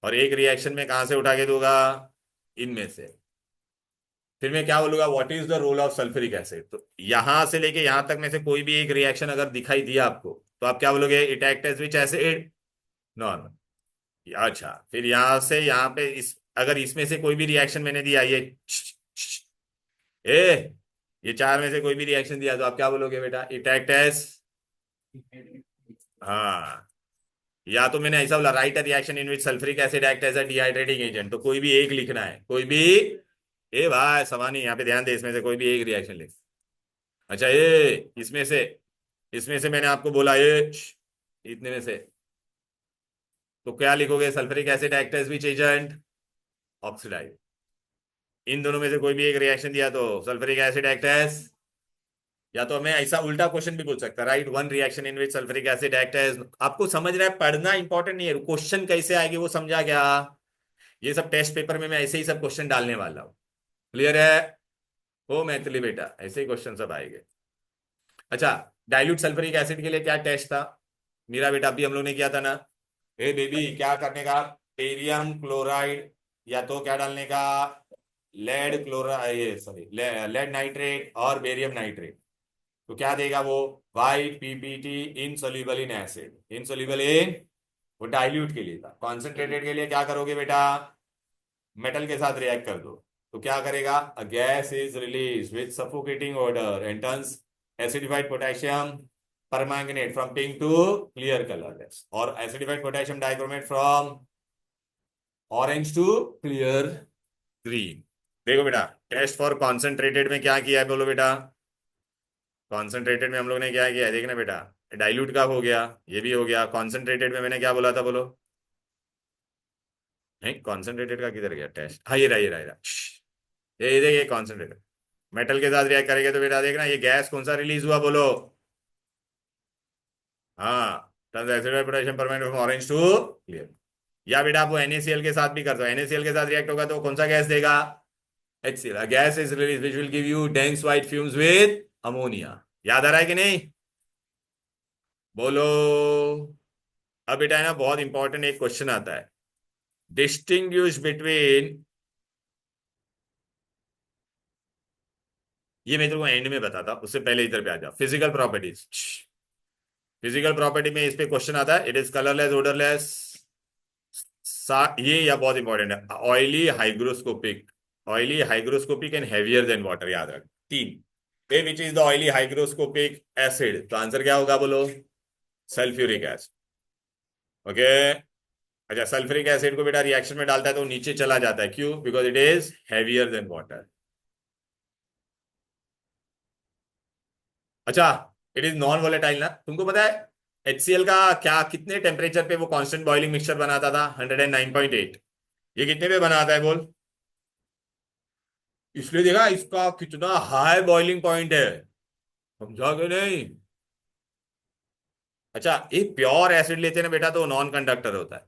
और एक रिएक्शन में कहां से उठा के दूंगा? इनमें से। फिर मैं क्या बोलूंगा? What is the role of sulphuric acid. तो यहां से लेके यहां तक में से कोई भी एक रिएक्शन अगर दिखाई दिया आपको तो आप क्या बोलोगे? It act as which acid? Normal. अच्छा फिर यहां से यहां पे इस अगर इसमें से कोई भी रिएक्शन मैंने दिया, ए ये चार में से कोई भी रिएक्शन दिया तो आप क्या बोलोगे बेटा? इट एक्ट एज, हाँ, या तो मैंने ऐसा बोला write a reaction in which sulphuric acid act as a dehydrating agent, तो कोई भी एक लिखना है, कोई भी। ए भाई सवानी यहाँ पे ध्यान दे, इसमें से कोई भी एक रिएक्शन लिख। अच्छा ये इसमें से मैंने आपको बोला ये इतने में से, तो क्या लिखोगे? Sulphuric acid act as which agent? Oxidise. इन दोनों में से कोई भी एक रिएक्शन दिया तो सल्फ्यूरिक एसिड एक्ट एज, या तो मैं ऐसा उल्टा क्वेश्चन भी पूछ सकता, write one reaction in which sulphuric acid act as. आपको समझ रहा है, पढ़ना इंपॉर्टेंट नहीं है, क्वेश्चन कैसे आएगी वो समझा क्या? ये सब टेस्ट पेपर में मैं ऐसे ही सब क्वेश्चन डालने वाला हूँ। क्लियर है? हो मैथिली बेटा, ऐसे ही क्वेश्चन सब आएंगे। अच्छा डाइल्यूट सल्फ्यूरिक एसिड के लिए क्या टेस्ट था मेरा बेटा? अभी हम लोग ने किया था ना, ए बेबी क्या करने का? बेरियम क्लोराइड, या तो क्या डालने का? लेड क्लोराइड, ये सॉरी लेड नाइट्रेट और बेरियम नाइट्रेट। तो क्या देगा वो? White PPT insoluble in acid, insoluble in, वो डाइल्यूट के लिए था। कॉन्सेंट्रेटेड के लिए क्या करोगे बेटा? मेटल के साथ रिएक्ट कर दो तो क्या करेगा? A gas is release with suffocating odour and turns acidified potassium permanganate from pink to clear colourless, और acidified potassium dichromate from orange to clear green. देखो बेटा टेस्ट फॉर कॉन्सेंट्रेटेड में क्या किया है बोलो बेटा? कॉन्सेंट्रेटेड में हम लोग ने क्या किया है देखना बेटा, डाइल्यूट का हो गया, ये भी हो गया। कॉन्सेंट्रेटेड में मैंने क्या बोला था बोलो? नहीं कॉन्सेंट्रेटेड का किधर गया टेस्ट? हाँ ये रहा ये रहा ये रहा। ये देखिए कॉन्सेंट्रेटेड मेटल के साथ रिएक्ट करेंगे तो बेटा देखना ये गैस कौन सा रिलीज हुआ बोलो? हाँ potassium permanent from orange to clear. या बेटा आप वो NaCl के साथ भी कर दो, NaCl के साथ रिएक्ट होगा तो कौन सा गैस देगा? HCl। Gas is release which will give you dense white fumes with ammonia. याद आ रहा है कि नहीं? बोलो। अब बेटा है ना बहुत इंपॉर्टेंट एक क्वेश्चन आता है, डिस्टिंग्विश बिटवीन, ये मैं तेरे को एंड में बताता, उससे पहले इधर पे आ जा। फिजिकल प्रॉपर्टीज, फिजिकल प्रॉपर्टी में इस पे क्वेश्चन आता है, इट इज कलरलेस, ओडरलेस, ये या बहुत इंपॉर्टेंट है, oily hygroscopic, oily hygroscopic and heavier than water, याद रख। तीन, way which is the oily hygroscopic acid, तो आंसर क्या होगा बोलो? Sulphuric acid. ओके। अच्छा, सल्फ्यूरिक एसिड को बेटा रिएक्शन में डालता है तो नीचे चला जाता है, क्यों? Because it is heavier than water. अच्छा, इट इज नॉन वोलेटाइल ना, तुमको पता है HCl का क्या, कितने टेम्परेचर पे वो कांस्टेंट बॉइलिंग मिक्सचर बनाता था? 109.8। ये कितने पे बनाता है बोल? इसलिए देखा इसका कितना हाई बॉइलिंग पॉइंट है, समझा कि नहीं? अच्छा, एक प्योर एसिड लेते हैं ना बेटा तो नॉन कंडक्टर होता है,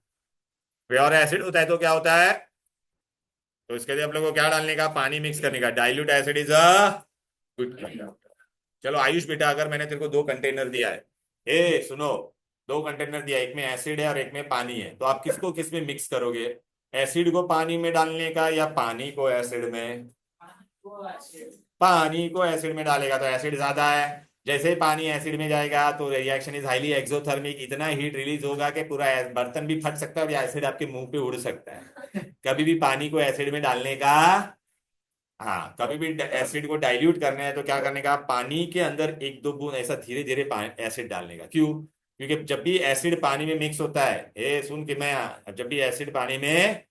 प्योर एसिड होता है तो क्या होता है? तो इसके लिए आप लोगों को क्या डालने का? पानी मिक्स करने का। Dilute acid is a good conductor. चलो आयुष बेटा, अगर मैंने तेरे को दो कंटेनर दिया है, ए सुनो, दो कंटेनर दिया, एक में एसिड है और एक में पानी है, तो आप किसको किस में मिक्स करोगे? एसिड को पानी में डालने का या पानी को एसिड में? पानी को एसिड में डालेगा तो एसिड ज्यादा है, जैसे ही पानी एसिड में जाएगा तो रिएक्शन इज हाईली एक्सोथर्मिक, इतना हीट रिलीज होगा कि पूरा बर्तन भी फट सकता है और एसिड आपके मुंह पे उड़ सकता है। कभी भी पानी को एसिड में डालने का, हाँ, कभी भी एसिड को डाइल्यूट करना है तो क्या करने का? पानी के अंदर एक दो बूंद ऐसा धीरे धीरे एसिड डालने का। क्यों? क्योंकि जब भी एसिड पानी में मिक्स होता है, ए सुन के मैं, जब भी एसिड पानी में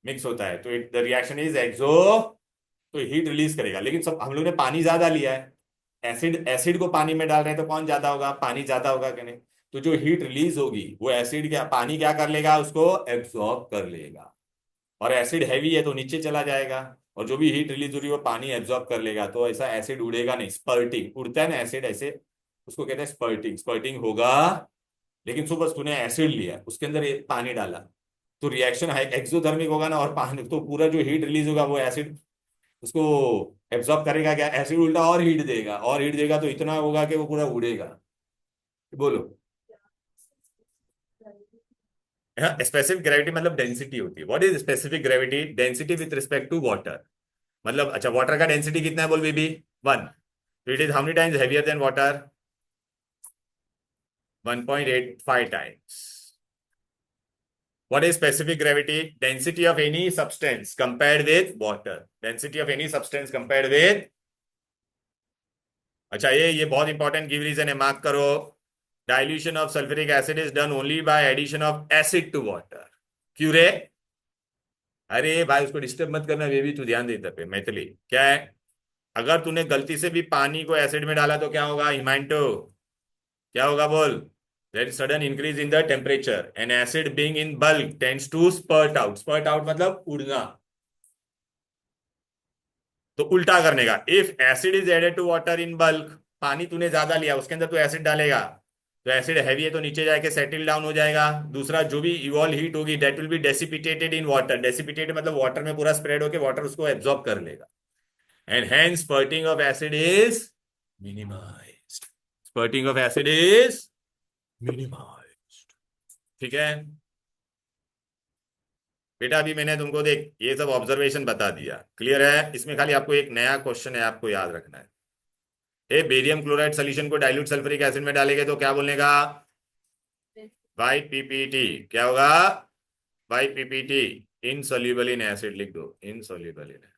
मिक्स होता है तो द रिएक्शन इज एक्सो, तो हीट रिलीज करेगा। लेकिन सब हम लोग ने पानी ज्यादा लिया है, एसिड एसिड को पानी में डाल रहे हैं तो कौन ज्यादा होगा? पानी ज्यादा होगा कि नहीं? तो जो हीट रिलीज होगी वो एसिड क्या, पानी क्या कर लेगा? उसको एब्सॉर्ब कर लेगा, और एसिड हैवी है तो नीचे चला जाएगा, और जो भी हीट रिलीज हो रही है वो पानी एब्जॉर्ब कर लेगा, तो ऐसा एसिड उड़ेगा नहीं। स्पर्टिंग उड़ता है ना एसिड ऐसे, उसको कहते हैं स्पर्टिंग, स्पर्टिंग होगा। लेकिन सुबह तूने एसिड लिया, उसके अंदर पानी डाला, तो रिएक्शन एक्सोथर्मिक होगा ना, और पानी तो पूरा जो हीट रिलीज होगा वो एसिड उसको एब्जॉर्ब करेगा क्या? एसिड उल्टा और हीट देगा, और हीट देगा तो इतना होगा कि वो पूरा उड़ेगा। बोलो। स्पेसिफिक ग्रेविटी मतलब डेंसिटी होती है। What is specific gravity? Density with respect to water. मतलब अच्छा, वाटर का डेंसिटी कितना है बोल बेबी? 1। तो it is how many times heavier than water? 1.85 times. What is specific gravity? Density of any substance compared with water. Density of any substance compared with, अच्छा ये बहुत इंपॉर्टेंट गिव रीजन है, mark करो। Dilution of sulphuric acid is done only by addition of acid to water. क्यों रे? अरे भाई उसको डिस्टर्ब मत करना बेबी, तू ध्यान दे इधर पे। मैथिली क्या है? अगर तूने गलती से भी पानी को एसिड में डाला तो क्या होगा हिमांटो? क्या होगा बोल? There is sudden increase in the temperature and acid being in bulk tends to spurt out. Spurt out मतलब उड़ना, तो उल्टा करने का। If acid is added to water in bulk, पानी तूने ज्यादा लिया उसके अंदर तू एसिड डालेगा, तो एसिड हैवी है तो नीचे जाके सेटल डाउन हो जाएगा। दूसरा, जो भी इवॉल्व हीट होगी that will be dissipated in water. Dissipated मतलब वाटर में पूरा स्प्रेड होकर वाटर उसको एब्जॉर्ब कर लेगा, and hence spurting of acid is minimised. Spurting of acid is minimised. ठीक है बेटा, अभी मैंने तुमको देख ये सब ऑब्जर्वेशन बता दिया, क्लियर है? इसमें खाली आपको एक नया क्वेश्चन है, आपको याद रखना है। ए बेरियम क्लोराइड सोल्यूशन को डाइल्यूट सल्फ्यूरिक एसिड में डालेंगे तो क्या बोलने का? YPPT। क्या होगा? YPPT, इनसॉल्युबल इन एसिड, लिख दो इनसॉल्युबल इन एसिड।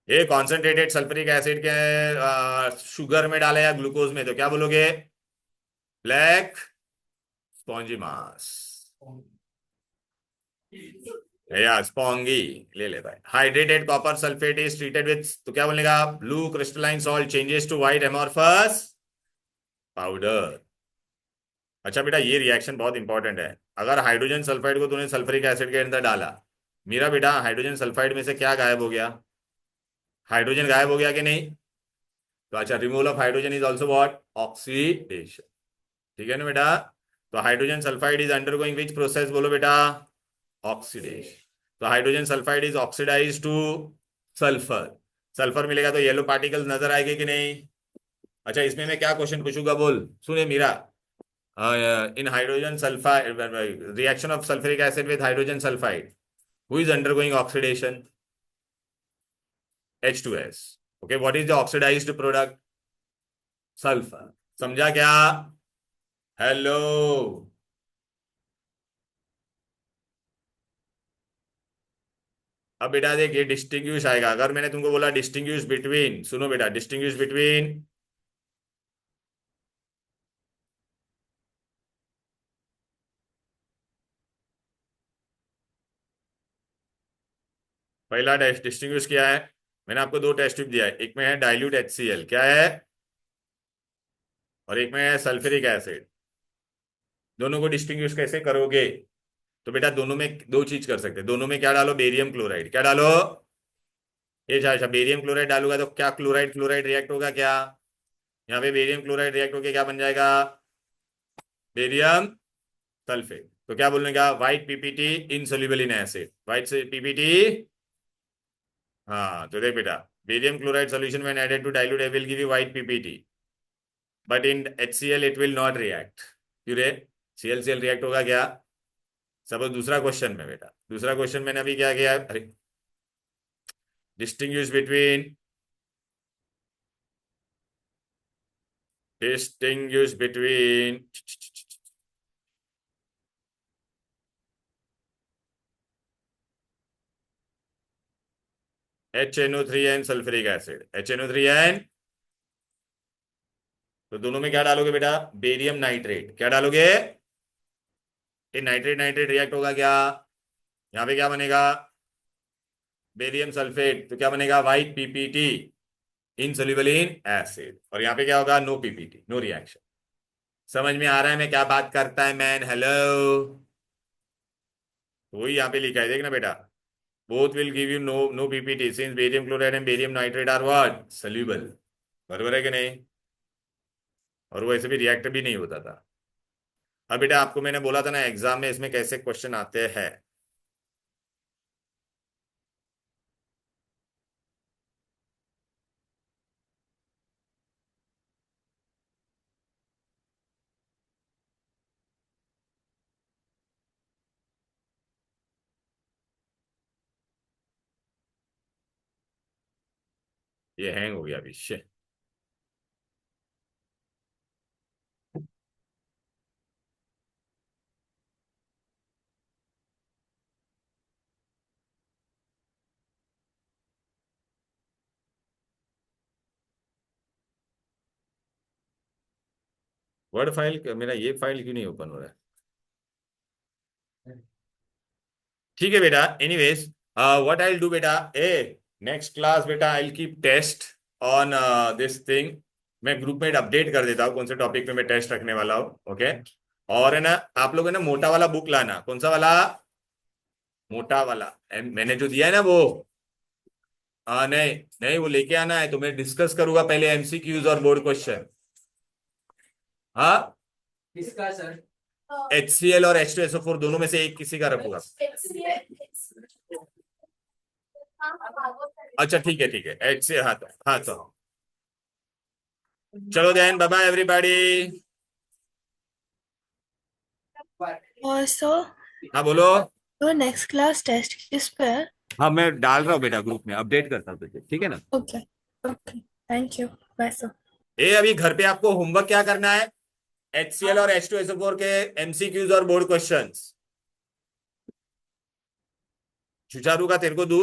ये कॉन्सेंट्रेटेड सल्फ्यूरिक एसिड के शुगर में डाला या ग्लूकोज में तो क्या बोलोगे? ब्लैक स्पॉन्जी मास, या स्पॉन्गी। ले भाई। Hydrated copper sulphate is treated with, तो क्या बोलेगा? Blue crystalline salt changes to white amorphous powder. अच्छा बेटा, ये रिएक्शन बहुत इंपॉर्टेंट है। अगर हाइड्रोजन सल्फाइड को तूने सल्फ्यूरिक एसिड के अंदर डाला, मेरा बेटा हाइड्रोजन सल्फाइड में से क्या गायब हो गया? हाइड्रोजन गायब हो गया कि नहीं? तो अच्छा, removal of hydrogen is also what? Oxidation. ठीक है ना बेटा? तो hydrogen sulphide is undergoing which process बोलो बेटा? ऑक्सीडेशन। तो hydrogen sulphide is oxidise to sulphur. Sulphur मिलेगा तो येलो पार्टिकल्स नजर आएंगे कि नहीं? अच्छा, इसमें मैं क्या क्वेश्चन पूछूंगा बोल, सुने Meera. in hydrogen sulfide reaction of sulfuric acid with hydrogen sulfide, who is undergoing oxidation? H2S. Okay, what is the oxidized product? Sulfur. समझा क्या? हेलो, अब बेटा देख, ये डिस्टिंग्विश आएगा। अगर मैंने तुमको बोला डिस्टिंग्विश बिटवीन, सुनो बेटा, डिस्टिंग्विश बिटवीन पहला डिस्टिंग्विश किया है, मैंने आपको दो टेस्ट ट्यूब दिया है, एक में है डाइल्यूट HCl, क्या है, और एक में है सल्फ्यूरिक एसिड। दोनों को डिस्टिंग्विश कैसे करोगे? तो बेटा दोनों में दो चीज कर सकते हैं, दोनों में क्या डालो, बेरियम क्लोराइड। क्या डालो? ये अच्छा, बेरियम क्लोराइड डालूंगा तो क्या क्लोराइड क्लोराइड रिएक्ट होगा क्या? यहाँ पे बेरियम क्लोराइड रिएक्ट होकर क्या बन जाएगा? Barium sulphate. तो क्या बोलने का, white PPT insoluble in acid, white से पीपीटी। हाँ तो देख बेटा, barium chloride solution when added to dilute will give you white PPT, but in HCl it will not react. क्यों रे? ClCl रिएक्ट होगा क्या? सपोज दूसरा क्वेश्चन में बेटा, दूसरा क्वेश्चन मैंने अभी क्या किया, अरे distinguish between distinguish between HNO3 and sulphuric acid, HNO3 and, तो दोनों में क्या डालोगे बेटा, बेरियम नाइट्रेट। क्या डालोगे? ये नाइट्रेट नाइट्रेट रिएक्ट होगा क्या? यहाँ पे क्या बनेगा, बेरियम सल्फेट, तो क्या बनेगा, white PPT insoluble in acid, और यहाँ पे क्या होगा, नो पीपीटी, नो रिएक्शन। समझ में आ रहा है मैं क्या बात करता है मैन? हेलो, वही यहाँ पे लिखा है, देखना बेटा, both will give you no PPT since barium chloride and barium nitrate are what, soluble। बरोबर है कि नहीं? और वो ऐसे भी रिएक्ट भी नहीं होता था। अब बेटा आपको मैंने बोला था ना एग्जाम में इसमें कैसे क्वेश्चन आते हैं। ये हैंग हो गया अभी, shit। वर्ड फाइल मेरा, ये फाइल क्यों नहीं ओपन हो रहा है? ठीक है बेटा, anyways what I will do बेटा, नेक्स्ट क्लास बेटा I will keep test on this thing. मैं ग्रुप में अपडेट कर देता हूँ कौन से टॉपिक पे मैं टेस्ट रखने वाला हूँ, ओके। और है ना, आप लोग है ना मोटा वाला बुक लाना। कौन सा वाला? मोटा वाला, मैंने जो दिया है ना वो, हाँ नहीं नहीं, वो लेके आना है, तो मैं डिस्कस करूंगा पहले MCQs और बोर्ड क्वेश्चन। हाँ, किसका सर? HCl और H2SO4 दोनों में से एक किसी का रखूंगा। अच्छा ठीक है ठीक है, HCl, हाँ तो चलो देन, बाय बाय एवरीबॉडी। सो हाँ बोलो। तो नेक्स्ट क्लास टेस्ट किस पे है? हाँ मैं डाल रहा हूँ बेटा ग्रुप में, अपडेट करता हूँ तुझे, ठीक है ना? Okay okay, thank you, bye sir. अभी घर पे आपको होमवर्क क्या करना है, HCl और H2SO4 के MCQs और बोर्ड क्वेश्चंस। सुचारू का तेरे को दू